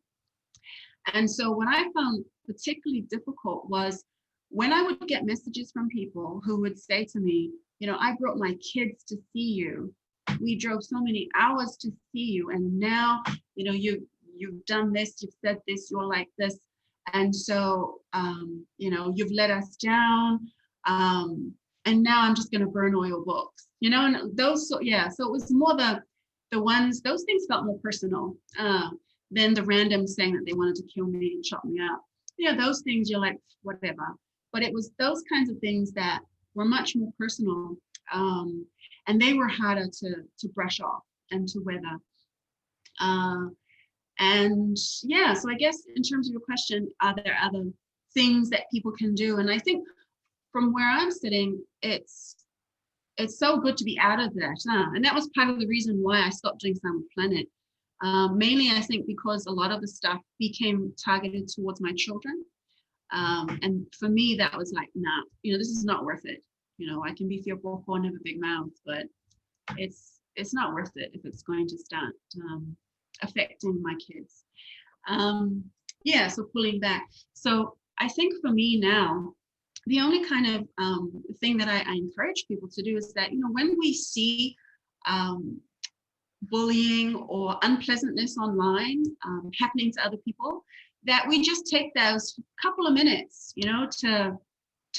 And so what I found particularly difficult was when I would get messages from people who would say to me, I brought my kids to see you. We drove so many hours to see you. And now, you've done this, you've said this, you're like this. And so, you've let us down. And now I'm just going to burn all your books, and those. So it was more the ones, those things felt more personal than the random saying that they wanted to kill me and chop me up. Those things you're like, whatever. But it was those kinds of things that were much more personal, and they were harder to brush off and to weather. So I guess in terms of your question, are there other things that people can do? And I think from where I'm sitting, it's so good to be out of that. And that was part of the reason why I stopped doing Samoan Planet. Mainly, I think, because a lot of the stuff became targeted towards my children. And for me, that was like, nah, this is not worth it. I can be fearful and have a big mouth, but it's not worth it if it's going to start affecting my kids. So pulling back. So I think for me now, the only kind of thing that I encourage people to do is that, when we see bullying or unpleasantness online happening to other people, that we just take those couple of minutes, you know, to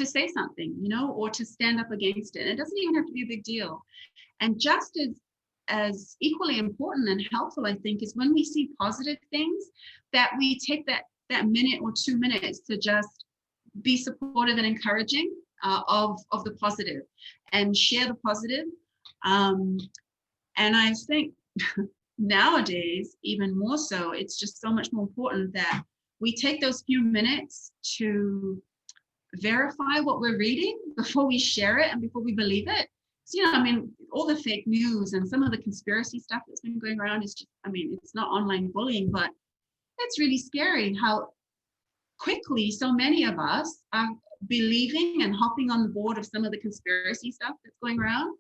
say something, you know, or to stand up against it. It doesn't even have to be a big deal. And just as equally important and helpful, I think, is when we see positive things, that we take that minute or 2 minutes to just be supportive and encouraging of the positive and share the positive. And I think nowadays, even more so, it's just so much more important that we take those few minutes to verify what we're reading before we share it and before we believe it. So, you know, I mean, all the fake news and some of the conspiracy stuff that's been going around is just, I mean, it's not online bullying, but it's really scary how quickly so many of us are believing and hopping on the board of some of the conspiracy stuff that's going around.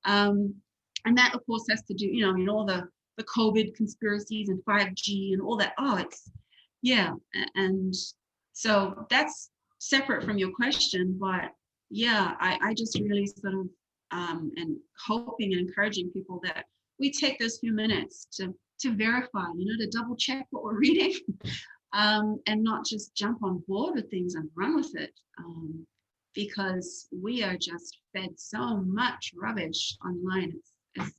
And that, of course, has to do, you know, I mean, all the COVID conspiracies and 5G and all that. Oh, it's, yeah. And so that's separate from your question, but yeah, I just really sort of and hoping and encouraging people that we take those few minutes to verify, you know, to double check what we're reading, and not just jump on board with things and run with it, because we are just fed so much rubbish online.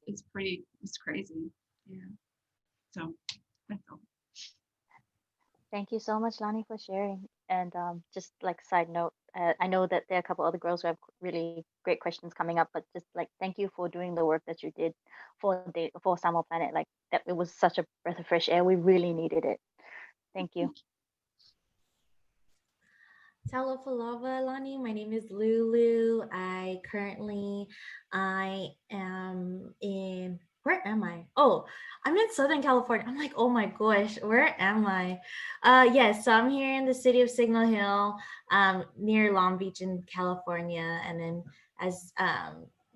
It's crazy. Yeah. So that's all. Thank you so much, Lani, for sharing. And just like side note, I know that there are a couple other girls who have really great questions coming up, but just like thank you for doing the work that you did for Summer Planet. Like that, it was such a breath of fresh air. We really needed it. Thank you. Talofalava, Lani. My name is Lulu. I am in, where am I? Oh, I'm in Southern California. I'm like, oh my gosh, where am I? Yes, so I'm here in the city of Signal Hill, near Long Beach in California. And then as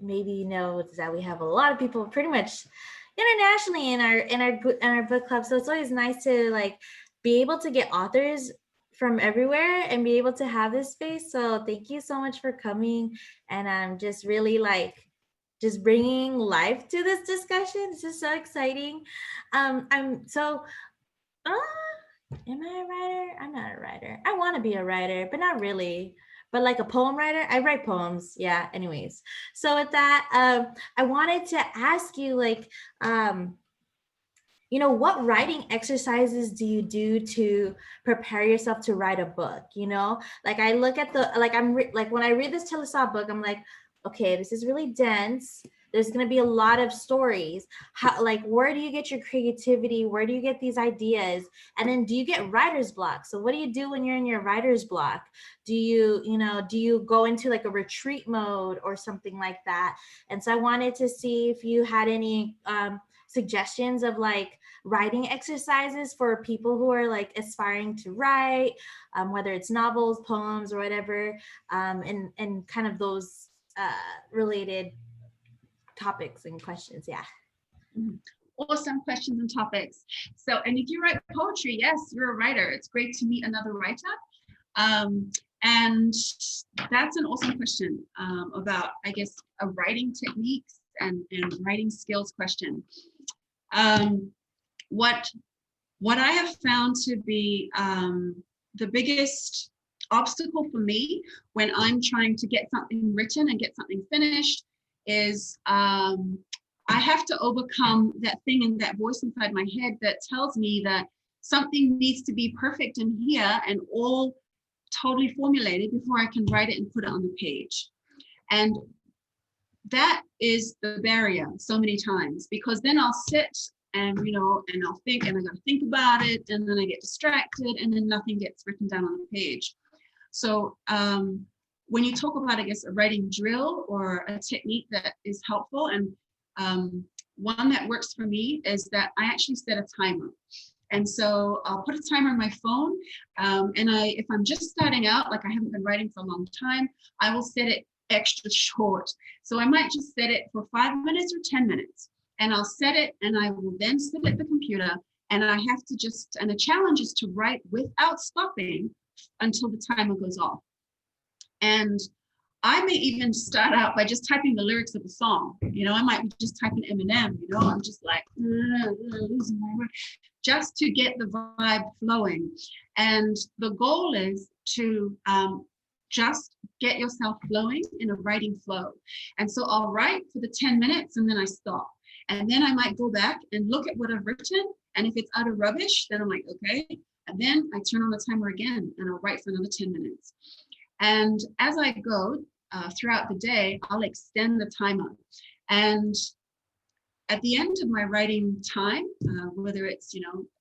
maybe you know, is that we have a lot of people pretty much internationally in our book club. So it's always nice to like be able to get authors from everywhere and be able to have this space. So thank you so much for coming. And I'm just really like just bringing life to this discussion. This is so exciting. Am I a writer? I'm not a writer. I want to be a writer, but not really. But like a poem writer, I write poems. Yeah. Anyways, so with that, I wanted to ask you, like, you know, what writing exercises do you do to prepare yourself to write a book? You know, like I look at the, like like when I read this Telesa book, I'm like, okay, this is really dense. There's going to be a lot of stories. How, like, where do you get your creativity? Where do you get these ideas? And then do you get writer's block? So what do you do when you're in your writer's block? Do you go into like a retreat mode or something like that? And so I wanted to see if you had any suggestions of like writing exercises for people who are like aspiring to write, whether it's novels, poems, or whatever, and kind of those related topics and questions. Yeah. Awesome questions and topics. So, and if you write poetry, yes, you're a writer. It's great to meet another writer. And that's an awesome question about, I guess, a writing techniques and writing skills question. What I have found to be the biggest obstacle for me when I'm trying to get something written and get something finished is I have to overcome that thing and that voice inside my head that tells me that something needs to be perfect in here and all totally formulated before I can write it and put it on the page. And that is the barrier so many times, because then I'll sit and, you know, and I'll think and I got to think about it, and then I get distracted and then nothing gets written down on the page. So when you talk about, I guess, a writing drill or a technique that is helpful, and one that works for me is that I actually set a timer. And so I'll put a timer on my phone, and if I'm just starting out, like I haven't been writing for a long time, I will set it extra short. So I might just set it for 5 minutes or 10 minutes, and I'll set it, and I will then sit at the computer, and I have to just, and the challenge is to write without stopping until the timer goes off. And I may even start out by just typing the lyrics of a song. I might be just typing Eminem, I'm just like, losing my word, just to get the vibe flowing. And the goal is to just get yourself flowing in a writing flow. And so I'll write for the 10 minutes and then I stop. And then I might go back and look at what I've written. And if it's utter rubbish, then I'm like, okay. And then I turn on the timer again and I'll write for another 10 minutes. And as I go throughout the day, I'll extend the timer. And at the end of my writing time, whether it's,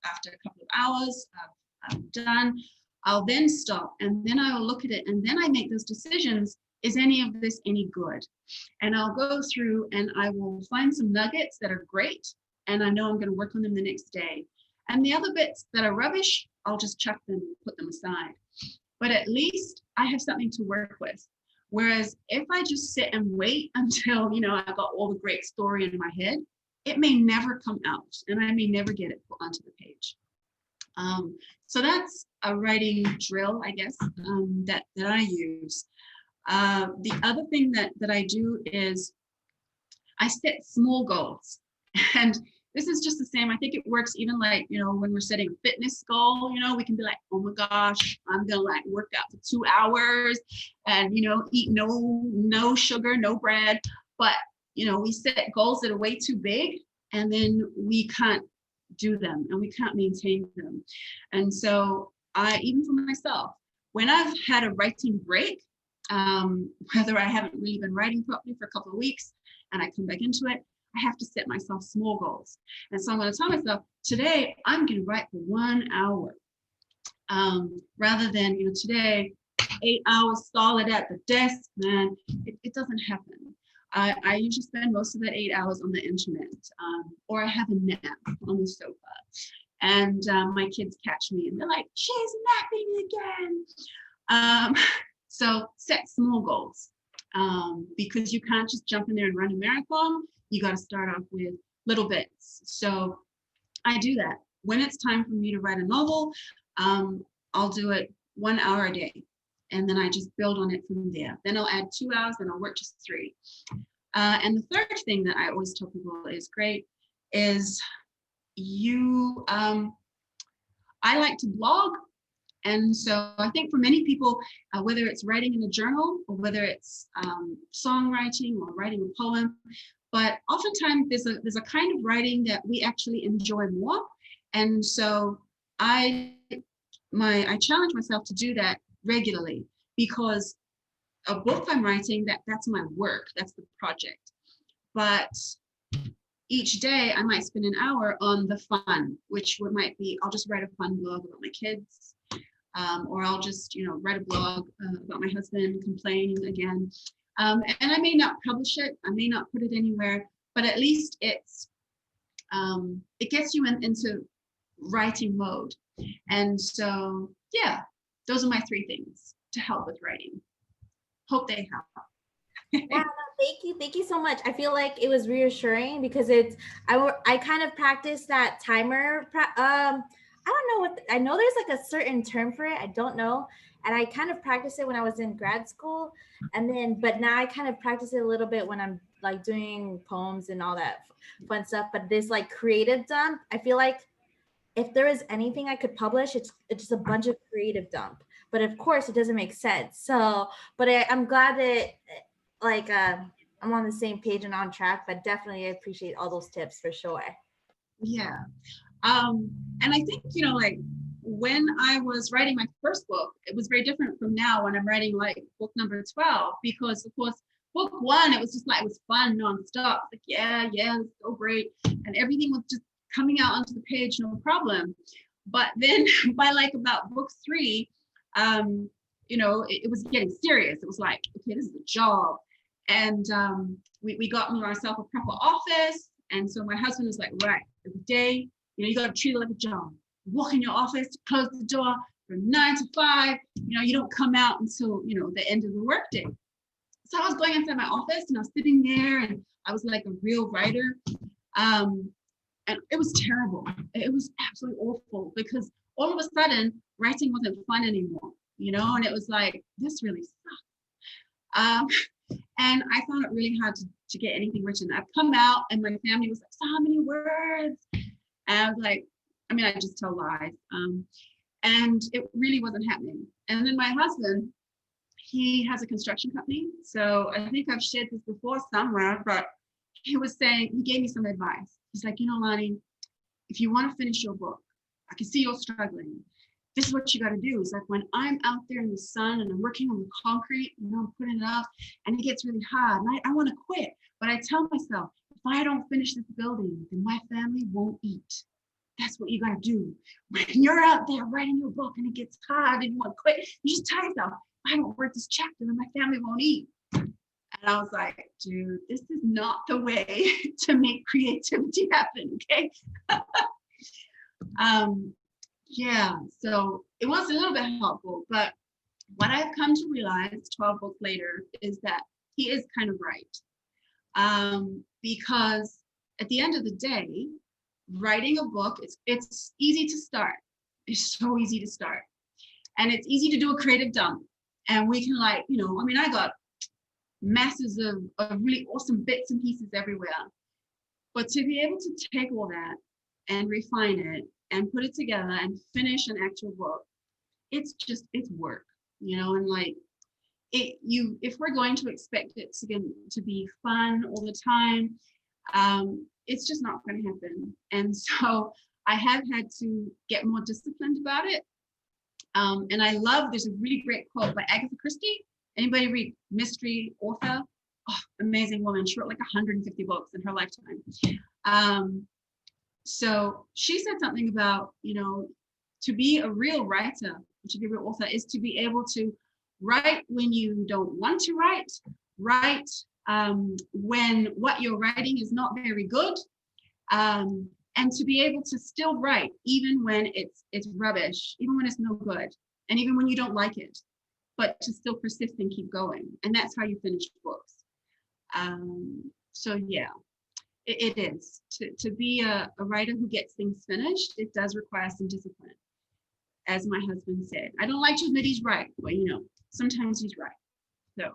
after a couple of hours, I'm done, I'll then stop and then I'll look at it and then I make those decisions. Is any of this any good? And I'll go through and I will find some nuggets that are great. And I know I'm going to work on them the next day. And the other bits that are rubbish, I'll just chuck them and put them aside. But at least I have something to work with. Whereas if I just sit and wait until, I got all the great story in my head, it may never come out and I may never get it put onto the page. So that's a writing drill, I guess, that I use. The other thing that I do is I set small goals. And this is just the same. I think it works even like, when we're setting a fitness goal, we can be like, oh my gosh, I'm going to work out for 2 hours and, eat no sugar, no bread. But, we set goals that are way too big and then we can't do them and we can't maintain them. And so even for myself, when I've had a writing break, whether I haven't really been writing properly for a couple of weeks and I come back into it, I have to set myself small goals. And so I'm going to tell myself, today I'm going to write for 1 hour. Rather than, today, 8 hours solid at the desk, man, it doesn't happen. I usually spend most of that 8 hours on the internet, or I have a nap on the sofa. And my kids catch me and they're like, she's napping again. So set small goals, because you can't just jump in there and run a marathon. You got to start off with little bits. So I do that. When it's time for me to write a novel, I'll do it 1 hour a day. And then I just build on it from there. Then I'll add 2 hours, then I'll work just 3. And the third thing that I always tell people is great is I like to blog. And so I think for many people, whether it's writing in a journal or whether it's songwriting or writing a poem, but oftentimes there's a kind of writing that we actually enjoy more. And so I challenge myself to do that regularly, because a book I'm writing, that's my work, that's the project. But each day I might spend an hour on the fun, which might be, I'll just write a fun blog about my kids, or I'll just, write a blog about my husband complaining again. And I may not publish it, I may not put it anywhere, but at least it gets you into writing mode. And so, yeah, those are my 3 things to help with writing. Hope they help. Yeah, no, thank you so much. I feel like it was reassuring because I kind of practiced that timer. I don't know I know there's like a certain term for it. I don't know. And I kind of practiced it when I was in grad school. But now I kind of practice it a little bit when I'm like doing poems and all that fun stuff. But this like creative dump, I feel like if there is anything I could publish, it's just a bunch of creative dump. But of course, it doesn't make sense. So, but I'm glad that like I'm on the same page and on track. But definitely, I appreciate all those tips for sure. Yeah, and I think like when I was writing my first book, it was very different from now when I'm writing like book number 12, because of course book 1 it was just like it was fun nonstop. Like yeah, it's so great, and everything was just coming out onto the page, no problem. But then by like about book 3, it was getting serious. It was like, okay, this is a job. And we got ourselves a proper office. And so my husband was like, right, every day, you got to treat it like a job. Walk in your office, close the door from 9 to 5. You don't come out until, the end of the workday. So I was going inside my office and I was sitting there and I was like a real writer. And it was terrible. It was absolutely awful because all of a sudden writing wasn't fun anymore, and it was like, this really sucks. And I found it really hard to get anything written. I've come out and my family was like, so how many words? And I was like, I mean, I just tell lies. And it really wasn't happening. And then my husband, he has a construction company. So I think I've shared this before somewhere, but he was saying, he gave me some advice. He's like, you know, Lani, if you want to finish your book, I can see you're struggling. This is what you got to do. It's like when I'm out there in the sun and I'm working on the concrete, you know, I'm putting it up and it gets really hard and I want to quit. But I tell myself, if I don't finish this building, then my family won't eat. That's what you got to do. When you're out there writing your book and it gets hard and you want to quit, you just tell yourself, if I don't work this chapter, then my family won't eat. And I was like, dude, this is not the way to make creativity happen, okay? Yeah, so it was a little bit helpful, but what I've come to realize 12 books later is that he is kind of right. Because at the end of the day, writing a book, it's easy to start. It's so easy to start. And it's easy to do a creative dump. And we can like, you know, I mean, I got masses of really awesome bits and pieces everywhere. But to be able to take all that and refine it and put it together and finish an actual book, it's work, you know, and like if we're going to expect it to be fun all the time, it's just not going to happen. And so I have had to get more disciplined about it. And I love, there's a really great quote by Agatha Christie. Anybody read mystery author? Oh, amazing woman. She wrote like 150 books in her lifetime. So she said something about, you know, to be a real writer, to be a real author is to be able to write when you don't want to write when what you're writing is not very good, and to be able to still write even when it's rubbish, even when it's no good, and even when you don't like it, but to still persist and keep going. And that's how you finish books. So yeah. It is. To be a writer who gets things finished, it does require some discipline. As my husband said, I don't like to admit he's right, but you know, sometimes he's right. So.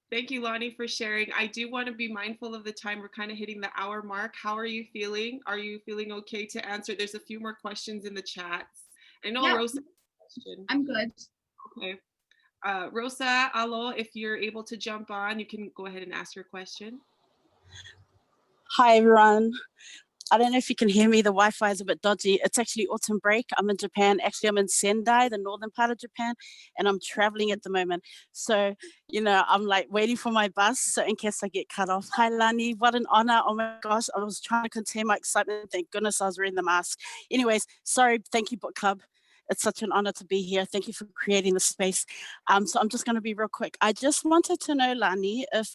Thank you, Lani, for sharing. I do want to be mindful of the time. We're kind of hitting the hour mark. How are you feeling? Are you feeling okay to answer? There's a few more questions in the chats. I know Yeah, Rosa has a question. I'm good. Okay. Rosa, Alo, if you're able to jump on, you can go ahead and ask your question. Hi, everyone. I don't know if you can hear me. The Wi-Fi is a bit dodgy. It's actually autumn break. I'm in Japan. Actually, I'm in Sendai, the northern part of Japan, and I'm traveling at the moment. So, you know, I'm like waiting for my bus. So in case I get cut off. Hi, Lani. What an honor. Oh my gosh. I was trying to contain my excitement. Thank goodness I was wearing the mask. Anyways, sorry. Thank you, book club. It's such an honor to be here. Thank you for creating the space. So I'm just going to be real quick. I just wanted to know, Lani, if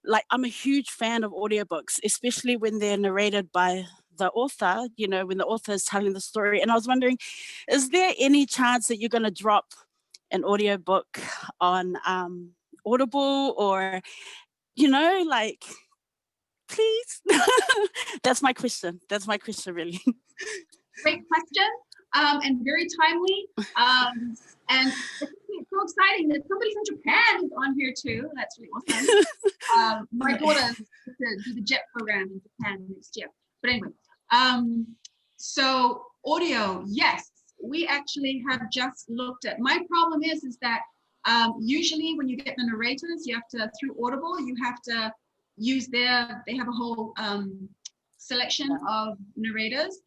like I'm a huge fan of audiobooks, especially when they're narrated by the author, you know, when the author is telling the story. And I was wondering, is there any chance that you're going to drop an audiobook on Audible or, you know, like, please? That's my question. That's my question, really. Great question, and very timely. And it's so exciting that somebody from Japan is on here too. That's really awesome. My daughter is to do the JET program in Japan next year. But anyway, so audio, yes, we actually have just looked at. My problem is that usually when you get the narrators, you have to, through Audible, you have to use they have a whole selection of narrators.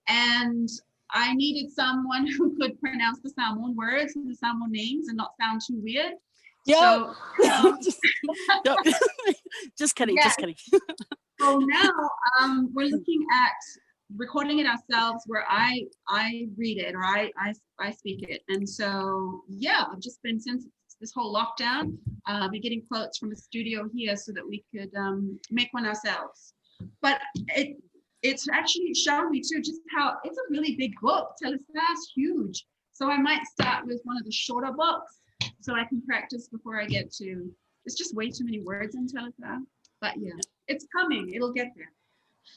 And I needed someone who could pronounce the Samoan words and the Samoan names and not sound too weird. Yeah. So, just kidding, yes. just kidding. So now we're looking at recording it ourselves where I read it or I speak it. And so, yeah, I've just been, since this whole lockdown, been getting quotes from a studio here so that we could make one ourselves. But it's actually shown me too just how it's a really big book. Telesa is huge. So I might start with one of the shorter books so I can practice before I get to, it's just way too many words in Telesa. But yeah, it's coming. It'll get there.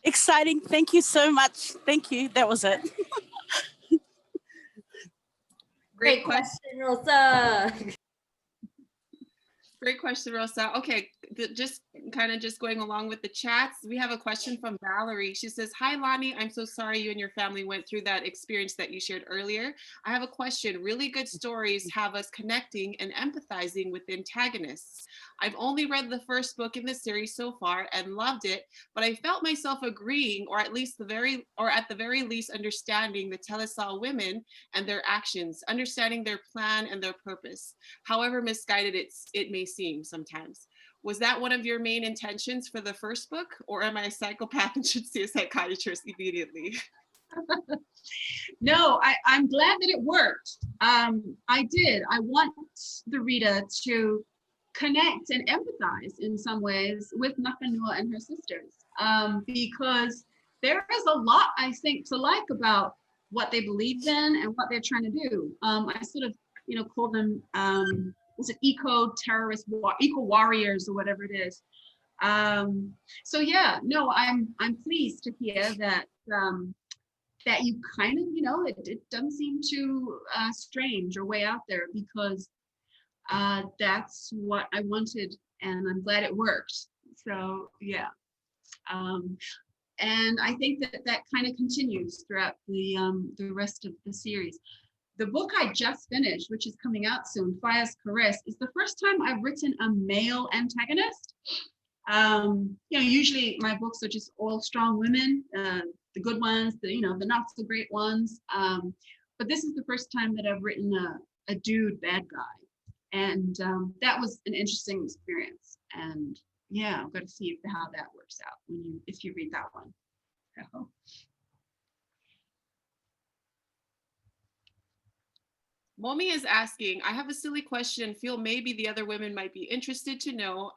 Exciting. Thank you so much. Thank you. That was it. Great Great question. question, Rosa. Great question, Rosa. Okay, just kind of just going along with the chats, we have a question from Valerie. She says, "Hi, Lani. I'm so sorry you and your family went through that experience that you shared earlier. I have a question. Really good stories have us connecting and empathizing with antagonists. I've only read the first book in the series so far and loved it, but I felt myself agreeing, or at the very least understanding the Telesa women and their actions, understanding their plan and their purpose, however misguided it may seem sometimes. Was that one of your main intentions for the first book, or am I a psychopath and should see a psychiatrist immediately?" No, I'm glad that it worked. I did. I want the reader to connect and empathize in some ways with Nakanua and her sisters, because there is a lot, I think, to like about what they believe in and what they're trying to do. I sort of, call them, was it eco-terrorist, eco-warriors or whatever it is. So yeah, no, I'm pleased to hear that that you kind of, it doesn't seem too strange or way out there, because that's what I wanted, and I'm glad it worked. So yeah, and I think that kind of continues throughout the rest of the series. The book I just finished, which is coming out soon, Fire's Caress, is the first time I've written a male antagonist. Usually my books are just all strong women, the good ones, the not so great ones. But this is the first time that I've written a dude bad guy. And that was an interesting experience. And yeah, I've got to see how that works out if you read that one. So. Momi is asking, "I have a silly question and feel maybe the other women might be interested to know.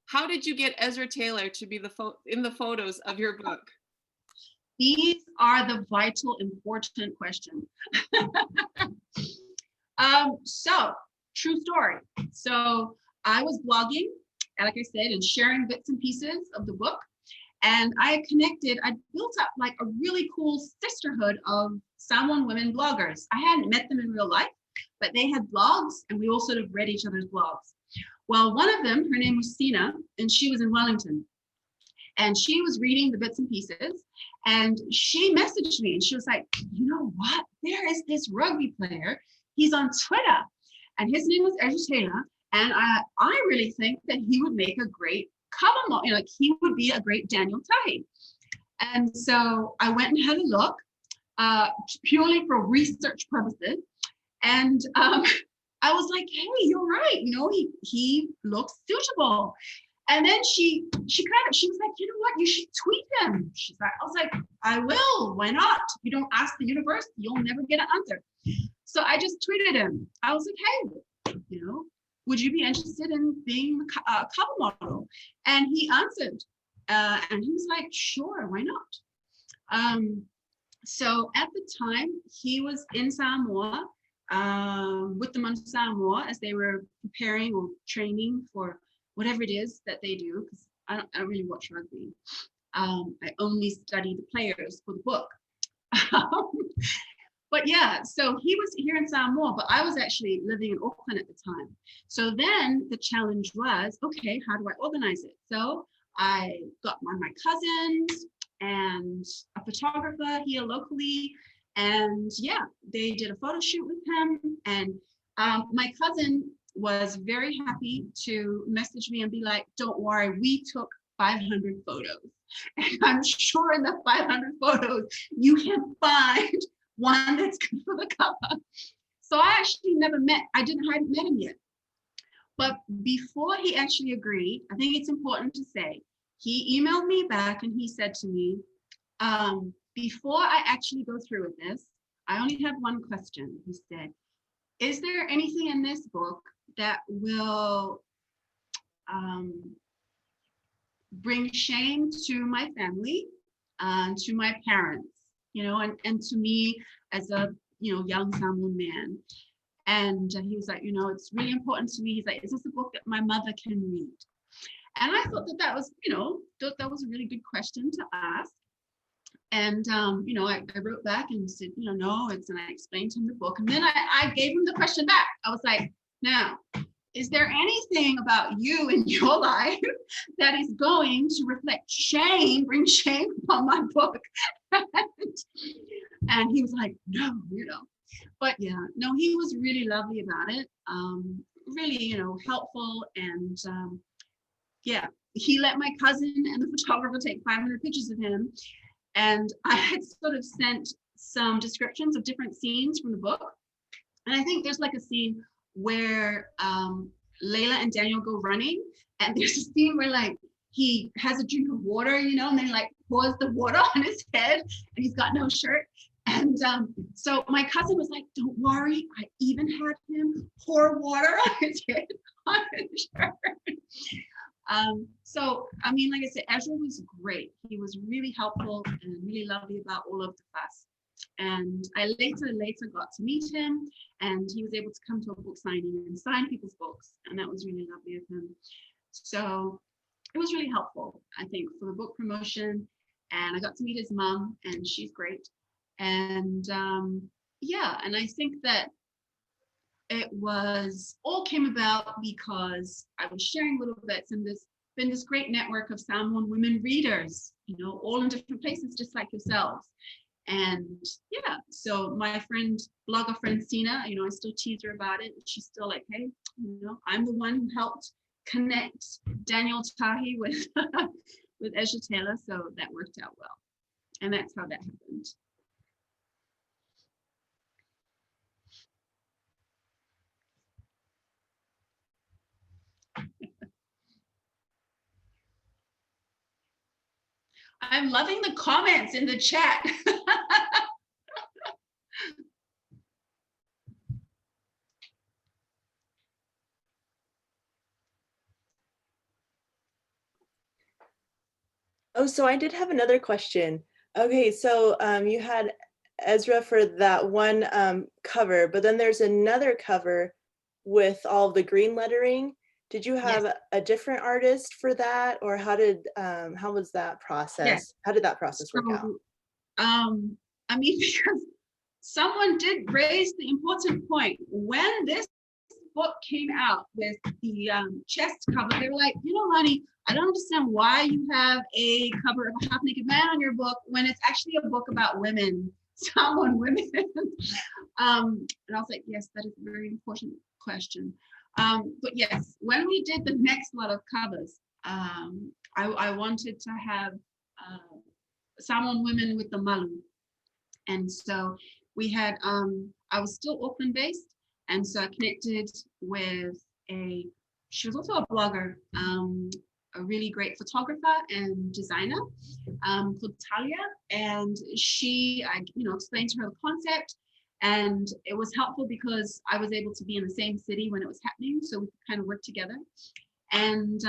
How did you get Ezra Taylor to be in the photos of your book?" These are the vital, important questions. So, true story. So I was blogging, like I said, and sharing bits and pieces of the book. And I built up like a really cool sisterhood of Samoan women bloggers. I hadn't met them in real life, but they had blogs and we all sort of read each other's blogs. Well, one of them, her name was Sina, and she was in Wellington. And she was reading the bits and pieces, and she messaged me and she was like, "You know what? There is this rugby player. He's on Twitter and his name is Ezra Taylor. And I really think that he would make a great cover model, like he would be a great Daniel Tahi." And so I went and had a look, purely for research purposes. And I was like, "Hey, you're right. He looks suitable." And then she was like, "You know what? You should tweet him." I was like, "I will. Why not? If you don't ask the universe, you'll never get an answer." So I just tweeted him. I was like, "Hey, would you be interested in being a cover model?" And he answered, and he was like, "Sure, why not?" So at the time, he was in Samoa with the Manu Samoa as they were preparing or training for whatever it is that they do, because I don't really watch rugby. I only study the players for the book. But yeah, so he was here in Samoa, but I was actually living in Auckland at the time. So then the challenge was, okay, how do I organize it? So I got one of my cousins and a photographer here locally. And yeah, they did a photo shoot with him. And my cousin was very happy to message me and be like, "Don't worry, we took 500 photos. And I'm sure in the 500 photos, you can find one that's good for the cover." So I actually hadn't met him yet. But before he actually agreed, I think it's important to say, he emailed me back and he said to me, "Before I actually go through with this, I only have one question." He said, "Is there anything in this book that will bring shame to my family, to my parents, and to me as a young Samoan man?" And he was like, "It's really important to me." He's like, "Is this a book that my mother can read?" And I thought that was a really good question to ask. And, I wrote back and said, no, and I explained to him the book. And then I gave him the question back. I was like, now, is there anything about you in your life that is going to reflect shame, bring shame upon my book? And he was like, no, But yeah, no, he was really lovely about it. Really, helpful. And yeah, he let my cousin and the photographer take 500 pictures of him. And I had sort of sent some descriptions of different scenes from the book. And I think there's like a scene where Layla and Daniel go running. And there's a scene where like he has a drink of water, and then like pours the water on his head and he's got no shirt. And so my cousin was like, don't worry. I even had him pour water on his head on his shirt. So, I mean, like I said, Ezra was great. He was really helpful and really lovely about all of the fuss. And I later got to meet him, and he was able to come to a book signing and sign people's books. And that was really lovely of him. So it was really helpful, I think, for the book promotion. And I got to meet his mom, and she's great. And yeah, and I think that it was all came about because I was sharing little bits, and there's been this great network of Samoan women readers, all in different places, just like yourselves. And yeah, so my blogger friend Sina, I still tease her about it. She's still like, hey, I'm the one who helped connect Daniel Tahi with with Ezra Taylor, so that worked out well. And that's how that happened. I'm loving the comments in the chat. Oh, so I did have another question. Okay, so you had Ezra for that one cover, but then there's another cover with all the green lettering. Did you have a different artist for that, or how was that process? Yes. How did that process work out? I mean, because someone did raise the important point. When this book came out with the chest cover, they were like, Lani, I don't understand why you have a cover of a half-naked man on your book when it's actually a book about women, Samoan women. And I was like, yes, that is a very important question. But yes, when we did the next lot of covers, I wanted to have Samoan women with the malu. And so we had, I was still Auckland based. And so I connected with she was also a blogger, a really great photographer and designer called Talia. And I explained to her the concept. And it was helpful because I was able to be in the same city when it was happening. So we could kind of work together. And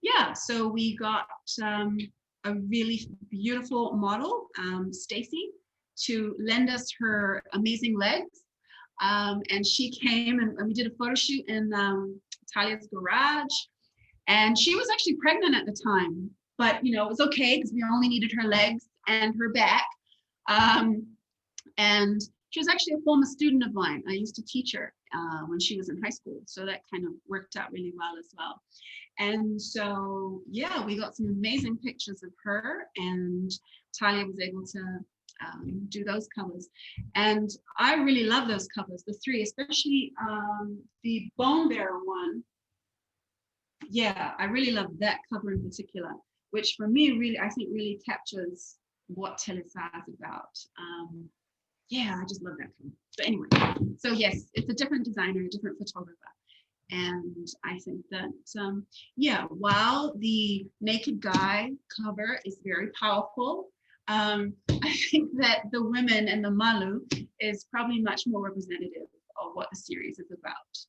yeah, so we got a really beautiful model, Stacy, to lend us her amazing legs. And she came and we did a photo shoot in Talia's garage. And she was actually pregnant at the time, but it was okay because we only needed her legs and her back. And she was actually a former student of mine. I used to teach her when she was in high school. So that kind of worked out really well as well. And so, yeah, we got some amazing pictures of her, and Talia was able to do those covers. And I really love those covers, the three, especially the Bone Bearer one. Yeah, I really love that cover in particular, which for me, I think really captures what Telesa is about. Yeah, I just love that cover. But anyway, so yes, it's a different designer, a different photographer. And I think that, yeah, while the Naked Guy cover is very powerful, I think that the women and the malu is probably much more representative of what the series is about.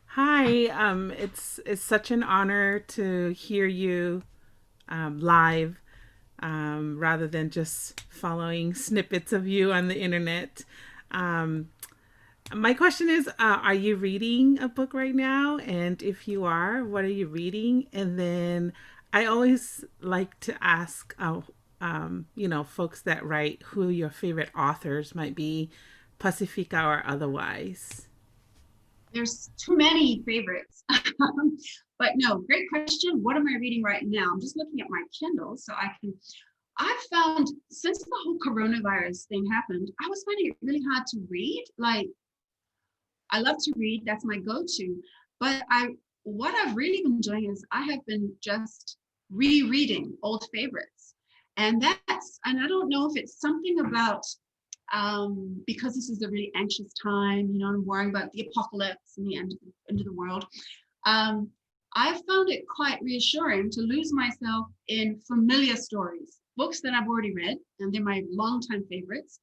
Hi, it's such an honor to hear you live rather than just following snippets of you on the internet. My question is, are you reading a book right now? And if you are, what are you reading? And then I always like to ask, folks that write who your favorite authors might be, Pacifica or otherwise. There's too many favorites. But no, great question. What am I reading right now? I'm just looking at my Kindle so I've found since the whole coronavirus thing happened, I was finding it really hard to read. Like, I love to read, that's my go-to. But what I've really been doing is I have been just rereading old favorites. And I don't know if it's something about, because this is a really anxious time, I'm worrying about the apocalypse and the end of the world. I've found it quite reassuring to lose myself in familiar stories, books that I've already read, and they're my longtime favorites.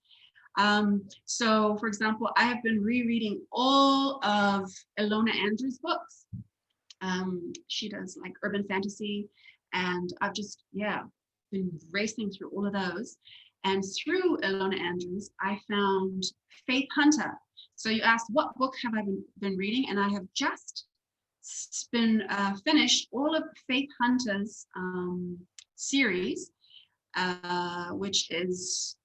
So, for example, I have been rereading all of Ilona Andrews' books. She does like urban fantasy, and I've just, been racing through all of those. And through Ilona Andrews, I found Faith Hunter. So you asked, what book have I been reading? And I have just been finished all of Faith Hunter's series, which is,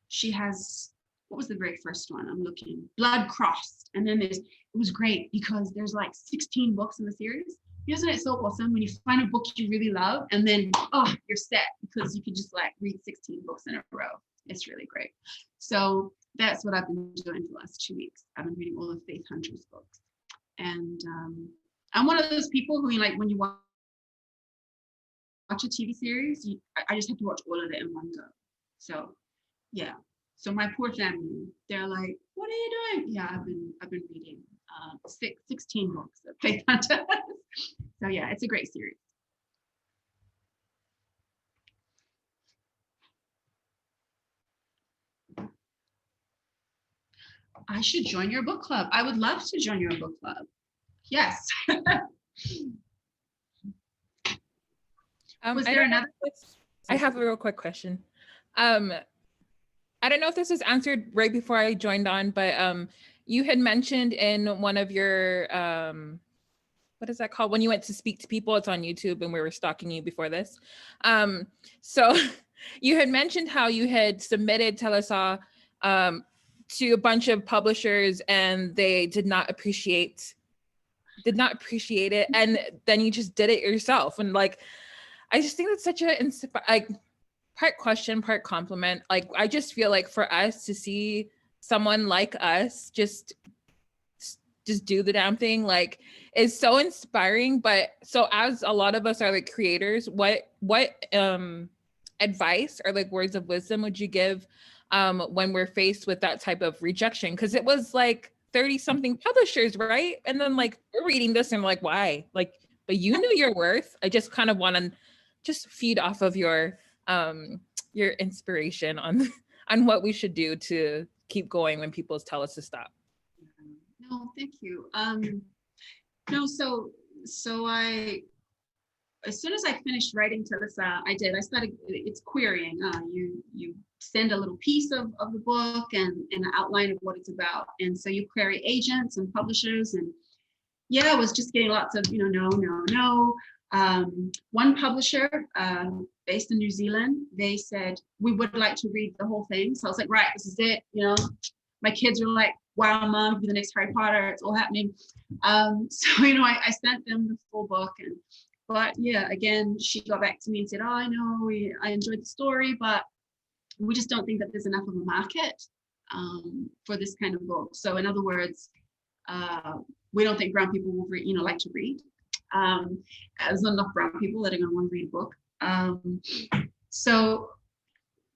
she has, what was the very first one? I'm looking, Blood Crossed. And then it was great because there's like 16 books in the series. Isn't it so awesome when you find a book you really love and then, you're set because you can just like read 16 books in a row. It's really great. So that's what I've been doing for the last 2 weeks. I've been reading all of Faith Hunter's books. And I'm one of those people who, like, when you watch a TV series, I just have to watch all of it in one go. So, yeah. So my poor family, they're like, "What are you doing?" Yeah, I've been reading 16 books of Faith Hunter. So yeah, it's a great series. I should join your book club. I would love to join your book club. Yes. Was there another? I have a real quick question. I don't know if this was answered right before I joined on, but you had mentioned in one of your, what is that called? When you went to speak to people, it's on YouTube and we were stalking you before this. So you had mentioned how you had submitted Telesa to a bunch of publishers and they did not appreciate it. And then you just did it yourself. And like, I just think that's such a, part question, part compliment. Like, I just feel like for us to see someone like us just do the damn thing, like, is so inspiring. But so as a lot of us are like creators, what advice or like words of wisdom would you give when we're faced with that type of rejection? Because it was like 30 something publishers, right? And then like, we're reading this and like, why? Like, but you knew your worth. I just kind of want to just feed off of your inspiration on what we should do to keep going when people tell us to stop. No, thank you. No, so I, as soon as I finished writing Telesa, I started, it's querying. You send a little piece of the book and an outline of what it's about. And so you query agents and publishers, and I was just getting lots of, no. One publisher based in New Zealand, they said, we would like to read the whole thing. So I was like, right, this is it. My kids were like, wow, Mom, be the next Harry Potter, it's all happening. So, I sent them the full book. But again, she got back to me and said, oh, I know, I enjoyed the story, but we just don't think that there's enough of a market for this kind of book. So in other words, we don't think brown people will like to read. There's not enough brown people that are going to want to read a book.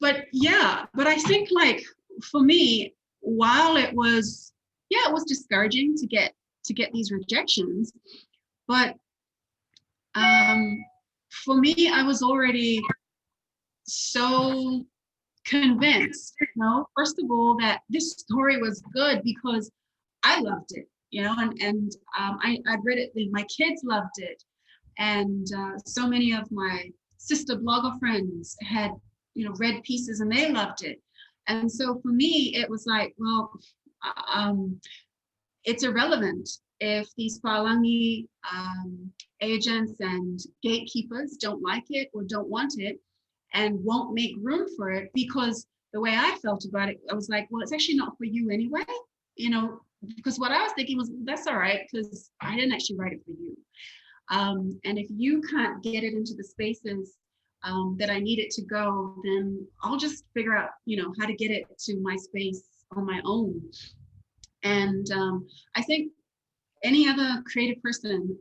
But I think, like, for me, while it was discouraging to get these rejections, but for me, I was already so convinced, first of all, that this story was good because I loved it, and I'd read it, my kids loved it. And so many of my sister blogger friends had, read pieces and they loved it. And so for me, it was like, well, it's irrelevant if these Palangi agents and gatekeepers don't like it or don't want it and won't make room for it, because the way I felt about it, I was like, well, it's actually not for you anyway, you know, because what I was thinking was, that's all right, because I didn't actually write it for you. And if you can't get it into the spaces that I need it to go, then I'll just figure out, you know, how to get it to my space on my own. And I think any other creative person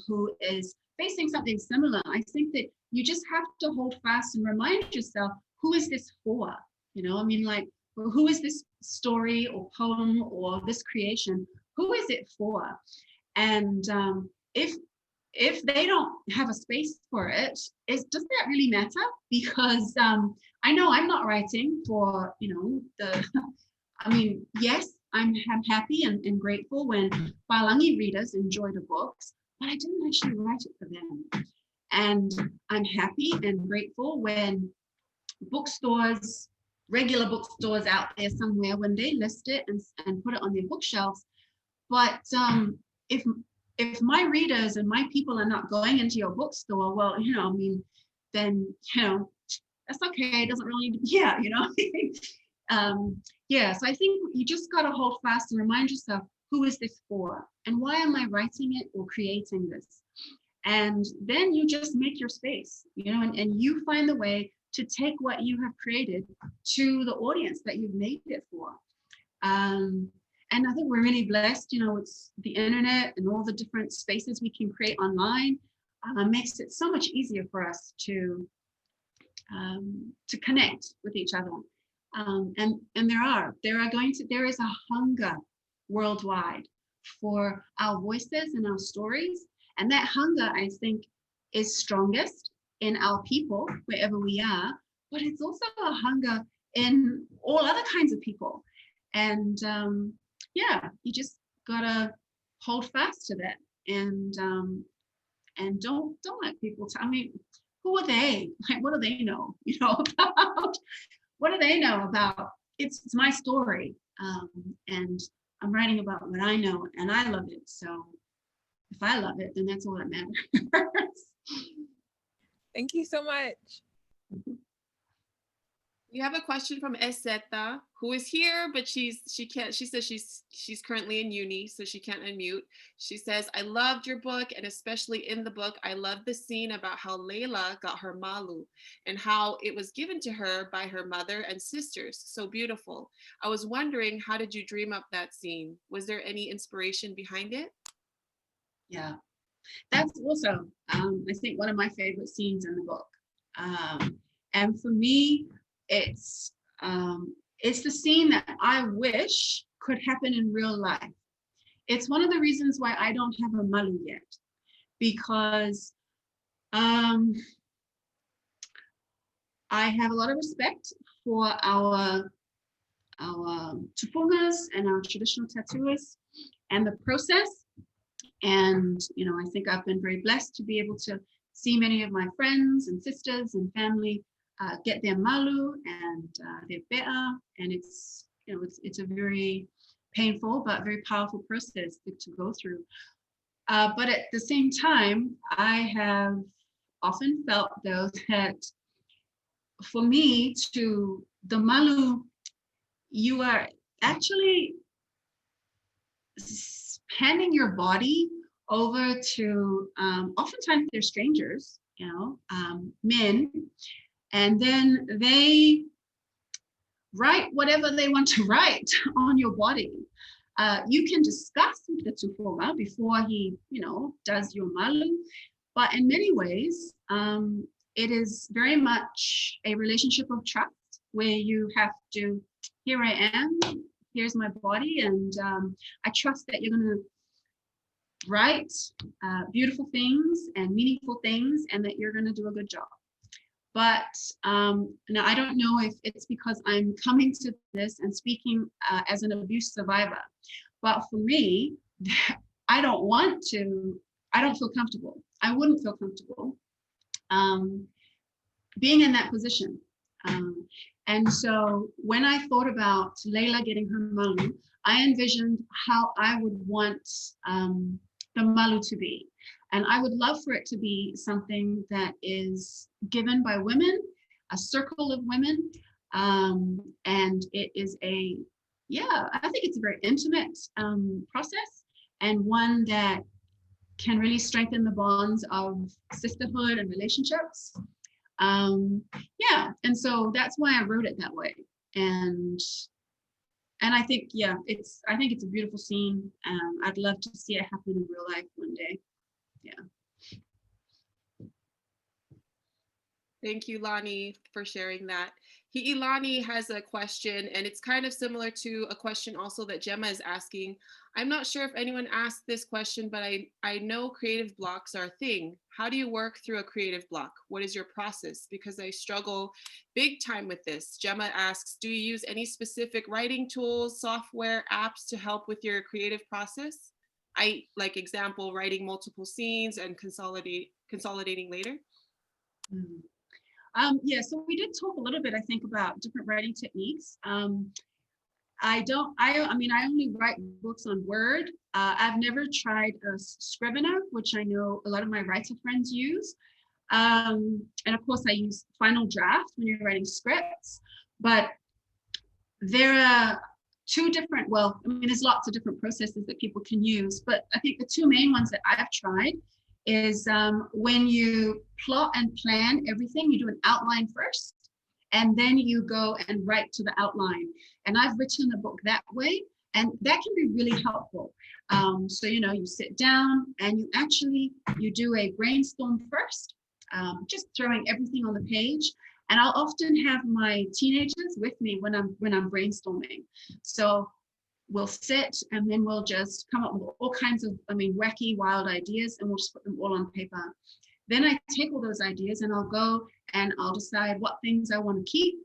who is facing something similar, I think that you just have to hold fast and remind yourself, who is this for? You know, I mean, like, who is this story or poem or this creation? Who is it for? And if they don't have a space for it, does that really matter? Because I know I'm not writing for, you know, I mean, yes, I'm happy and grateful when Palangi readers enjoy the books, but I didn't actually write it for them. And I'm happy and grateful when bookstores, regular bookstores out there somewhere, when they list it and put it on their bookshelves. But if my readers and my people are not going into your bookstore, well, you know, I mean, then, you know, that's okay. It doesn't really need to be, yeah, you know. Yeah, so I think you just got to hold fast and remind yourself, who is this for? And why am I writing it or creating this? And then you just make your space, you know, and you find the way to take what you have created to the audience that you've made it for. And I think we're really blessed, you know, it's the internet and all the different spaces we can create online makes it so much easier for us to connect with each other. And there is a hunger worldwide for our voices and our stories. And that hunger, I think, is strongest in our people, wherever we are, but it's also a hunger in all other kinds of people. And yeah, you just gotta hold fast to that and don't let people I mean, who are they? Like, what do they know? You know, about what do they know about it's my story. And I'm writing about what I know and I love it. So if I love it, then that's all that matters. Thank you so much. We have a question from Eseta, who is here, but she says she's currently in uni, so she can't unmute. She says, I loved your book, and especially in the book, I love the scene about how Layla got her malu and how it was given to her by her mother and sisters. So beautiful. I was wondering, how did you dream up that scene? Was there any inspiration behind it? Yeah, that's also, I think, one of my favorite scenes in the book. And for me, it's the scene that I wish could happen in real life. It's one of the reasons why I don't have a malu yet, because I have a lot of respect for our tupungas and our traditional tattooists and the process. And, you know, I think I've been very blessed to be able to see many of my friends and sisters and family get their malu and their be'a, and it's, you know, it's a very painful but very powerful process to go through. But at the same time, I have often felt though that for me to the malu, you are actually handing your body over to oftentimes they're strangers, you know, men. And then they write whatever they want to write on your body. You can discuss with the tufonga before he, you know, does your malu. But in many ways, it is very much a relationship of trust where you have to, here I am, here's my body, and I trust that you're going to write beautiful things and meaningful things and that you're going to do a good job. But now I don't know if it's because I'm coming to this and speaking as an abuse survivor, but for me, I don't feel comfortable. I wouldn't feel comfortable being in that position. And so when I thought about Layla getting her malu, I envisioned how I would want the malu to be. And I would love for it to be something that is given by women, a circle of women. And it is I think it's a very intimate process, and one that can really strengthen the bonds of sisterhood and relationships. And so that's why I wrote it that way. And I think, I think it's a beautiful scene. I'd love to see it happen in real life one day. Yeah. Thank you, Lani, for sharing that. Lani has a question, and it's kind of similar to a question also that Gemma is asking. I'm not sure if anyone asked this question, but I know creative blocks are a thing. How do you work through a creative block? What is your process? Because I struggle big time with this. Gemma asks, do you use any specific writing tools, software, apps to help with your creative process? Like example, writing multiple scenes and consolidating later. So we did talk a little bit, I think, about different writing techniques. I only write books on Word. I've never tried a Scrivener, which I know a lot of my writer friends use. And of course I use Final Draft when you're writing scripts, but there are there's lots of different processes that people can use, but I think the two main ones that I've tried is when you plot and plan everything, you do an outline first, and then you go and write to the outline. And I've written a book that way, and that can be really helpful. So, you sit down and you do a brainstorm first, just throwing everything on the page. And I'll often have my teenagers with me when I'm brainstorming. So we'll sit and then we'll just come up with all kinds of, wacky, wild ideas, and we'll just put them all on paper. Then I take all those ideas and I'll go and I'll decide what things I want to keep,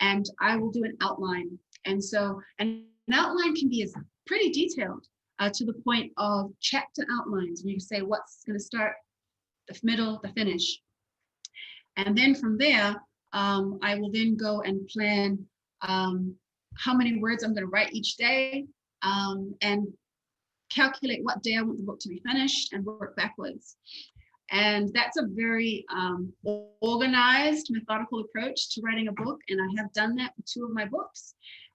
and I will do an outline. And so an outline can be pretty detailed to the point of chapter outlines, and you say what's going to start, the middle, the finish. And then from there, I will then go and plan how many words I'm going to write each day, and calculate what day I want the book to be finished and work backwards. And that's a very organized, methodical approach to writing a book. And I have done that for 2 of my books.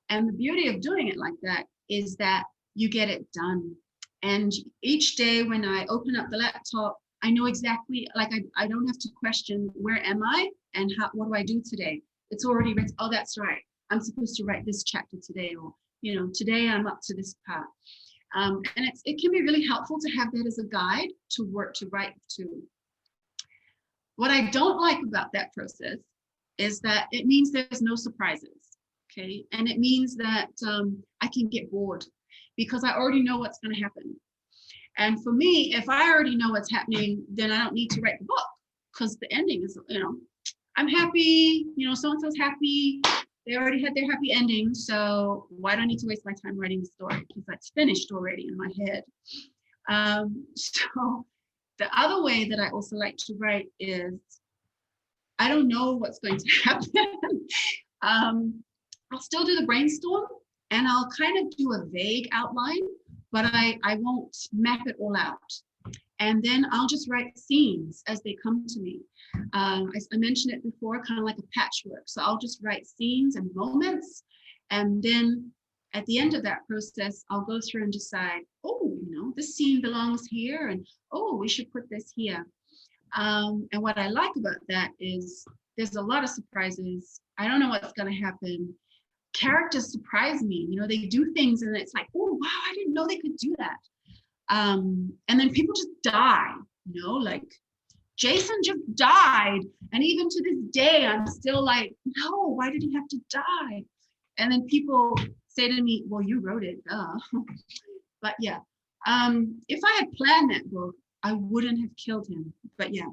And the beauty of doing it like that is that you get it done. And each day when I open up the laptop, I know exactly, I don't have to question, where am I and what do I do today? It's already written. Oh, that's right. I'm supposed to write this chapter today, or, today I'm up to this part. And it can be really helpful to have that as a guide to write to. What I don't like about that process is that it means there's no surprises, okay? And it means that I can get bored because I already know what's going to happen. And for me, if I already know what's happening, then I don't need to write the book, because the ending is, I'm happy, so-and-so's happy. They already had their happy ending, so why do I need to waste my time writing the story? Because that's finished already in my head. So the other way that I also like to write is, I don't know what's going to happen. I'll still do the brainstorm, and I'll kind of do a vague outline, but I won't map it all out. And then I'll just write scenes as they come to me. I mentioned it before, kind of like a patchwork. So I'll just write scenes and moments. And then at the end of that process, I'll go through and decide, oh, this scene belongs here. And, oh, we should put this here. And what I like about that is there's a lot of surprises. I don't know what's going to happen. Characters surprise me. They do things and it's like, oh, wow, I didn't know they could do that. And then people just die, like Jason just died. And even to this day, I'm still like, no, why did he have to die? And then people say to me, well, you wrote it, duh. But yeah, if I had planned that book, I wouldn't have killed him. But yeah,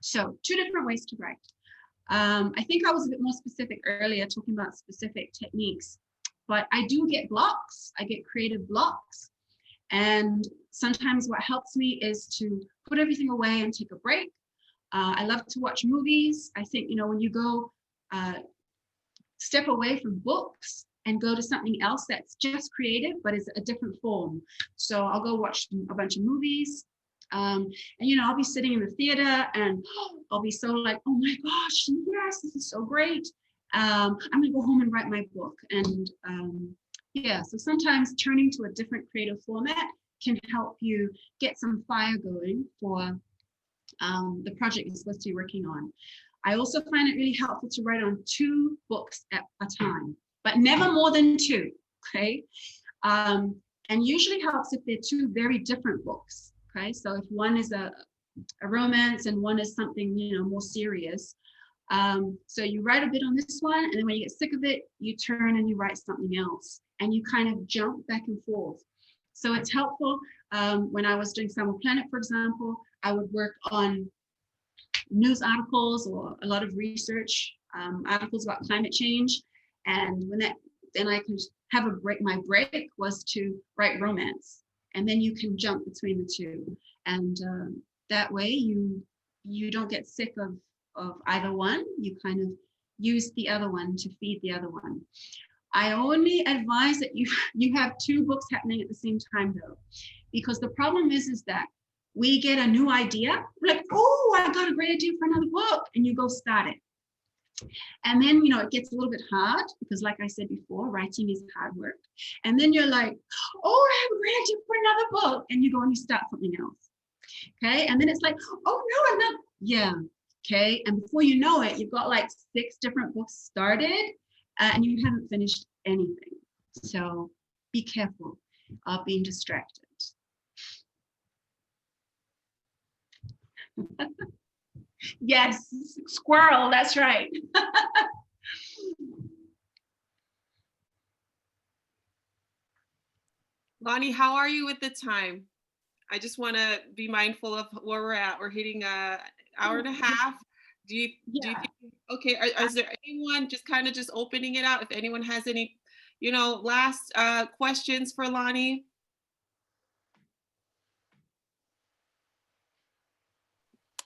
so 2 different ways to write. I think I was a bit more specific earlier, talking about specific techniques, but I do get blocks. I get creative blocks. And sometimes what helps me is to put everything away and take a break. I love to watch movies. I think, when you go step away from books, and go to something else that's just creative, but is a different form. So I'll go watch a bunch of movies. And I'll be sitting in the theater and I'll be so like, oh my gosh, yes, this is so great. I'm gonna go home and write my book. And yeah, so sometimes turning to a different creative format can help you get some fire going for the project you're supposed to be working on. I also find it really helpful to write on 2 books at a time, but never more than 2, okay? And usually helps if they're 2 very different books, okay? So if one is a romance and one is something, more serious. So you write a bit on this one, and then when you get sick of it, you turn and you write something else, and you kind of jump back and forth. So it's helpful. When I was doing Summer Planet, for example, I would work on news articles or a lot of research articles about climate change. And then I could have a break. My break was to write romance, and then you can jump between the 2. And that way you don't get sick of either one. You kind of use the other one to feed the other one. I only advise that you have 2 books happening at the same time though, because the problem is that we get a new idea, we're like, oh, I got a great idea for another book, and you go start it. And then, it gets a little bit hard because like I said before, writing is hard work. And then you're like, oh, I have a great idea for another book. And you go and you start something else. Okay. And then it's like, oh no, I'm not. Yeah. Okay. And before you know it, you've got like 6 different books started and you haven't finished anything. So be careful of being distracted. Yes, squirrel, that's right. Lani, how are you with the time? I just want to be mindful of where we're at. We're hitting a hour and a half. Do you think, okay, is there anyone just kind of just opening it out? If anyone has any, last questions for Lani?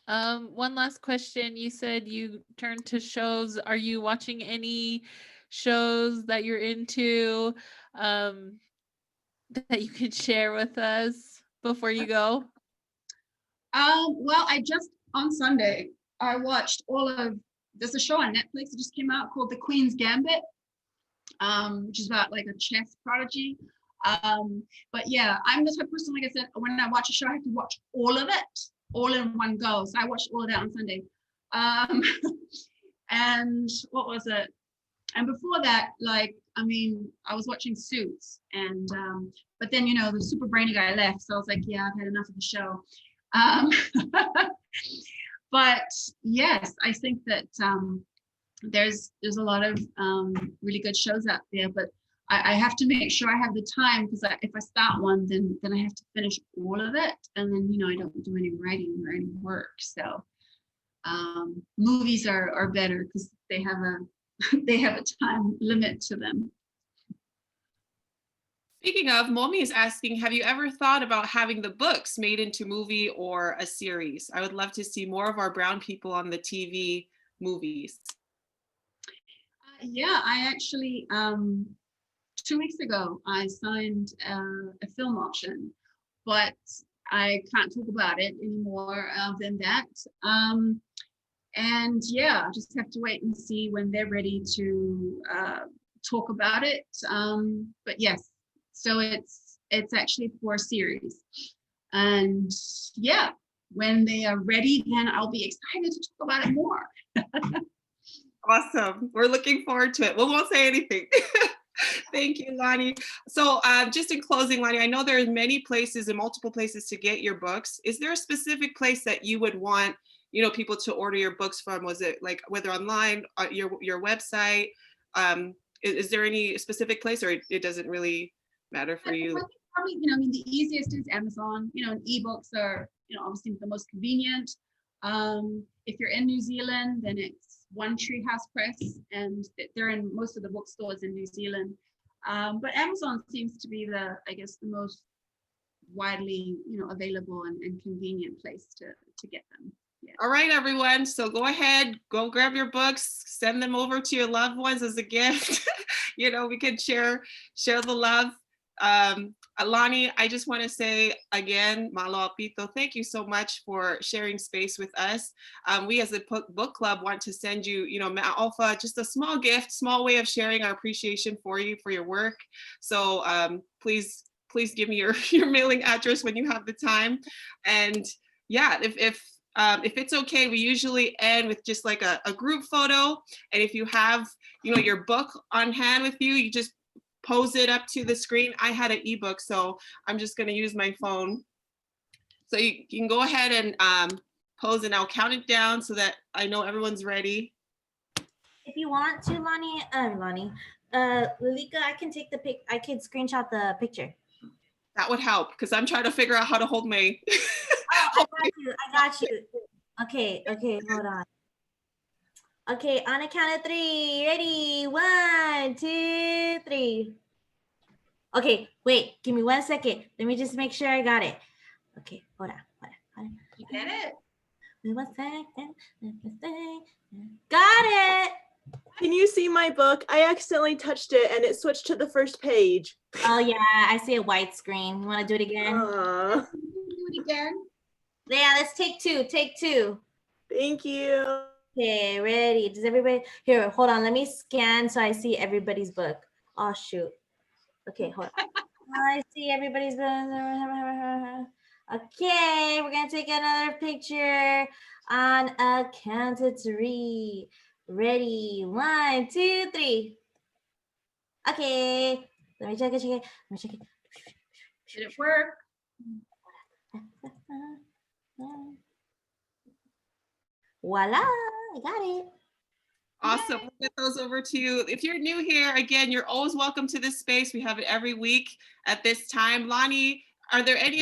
One last question. You said you turned to shows. Are you watching any shows that you're into that you could share with us before you go? Well, on Sunday, I watched there's a show on Netflix that just came out called The Queen's Gambit, which is about like a chess prodigy. But yeah, I'm the type of person, like I said, when I watch a show, I have to watch all of it, all in one go. So I watched all of that on Sunday. And what was it? And before that, I was watching Suits, and but then the super brainy guy left, so I was like, yeah, I've had enough of the show. But yes, I think that there's a lot of really good shows out there, but I have to make sure I have the time, because if I start one, then I have to finish all of it, and then I don't do any writing or any work. So movies are better because they have a time limit to them. Speaking of, Momi is asking, have you ever thought about having the books made into movie or a series? I would love to see more of our brown people on the TV movies. Yeah, I actually 2 weeks ago I signed a film option, but I can't talk about it anymore than that. And yeah, just have to wait and see when they're ready to talk about it. But yes, so it's actually for a series. And yeah, when they are ready, then I'll be excited to talk about it more. Awesome. We're looking forward to it. We won't say anything. Thank you, Lani. So just in closing, Lani, I know there are many places and multiple places to get your books. Is there a specific place that you would want people to order your books from? Was it like whether online, your website? Is there any specific place, or it doesn't really matter for you? Probably, the easiest is Amazon. And ebooks are, obviously the most convenient. If you're in New Zealand, then it's One Tree House Press, and they're in most of the bookstores in New Zealand. But Amazon seems to be the most widely, available and convenient place to get them. Yeah. All right, everyone. So go ahead, go grab your books, send them over to your loved ones as a gift. you know, we could share the love. Lani, I just want to say again, malo apito, thank you so much for sharing space with us. We as a book club want to send you, you know, Alpha, just a small gift, small way of sharing our appreciation for you, for your work. So please give me your mailing address when you have the time. And yeah, if it's okay, we usually end with just like a group photo. And if you have, you know, your book on hand with you, you just pose it up to the screen. I had an ebook, so I'm just going to use my phone. So you can go ahead and pose, and I'll count it down so that I know everyone's ready. If you want to, Lilika, I can take the pic. I can screenshot the picture. That would help because I'm trying to figure out how to hold my. Oh, I got you. Okay, hold on. Okay, on a count of 3. Ready? 1, 2, 3. Okay, wait, give me 1 second. Let me just make sure I got it. Okay, hold on. You get it? Wait 1 second. Got it. Can you see my book? I accidentally touched it and it switched to the first page. Oh yeah, I see a white screen. You want to do it again? Do it again. Yeah, let's take 2. Take 2. Thank you. Okay, ready? Does everybody here? Hold on. Let me scan so I see everybody's book. Oh shoot. Okay, hold on. I see everybody's book. Okay, we're gonna take another picture on a count of 3. Ready? 1, 2, 3. Okay. Let me check it. Did it work? Voila, I got it. Awesome. We'll get those over to you. If you're new here, again, you're always welcome to this space. We have it every week at this time. Lani, are there any other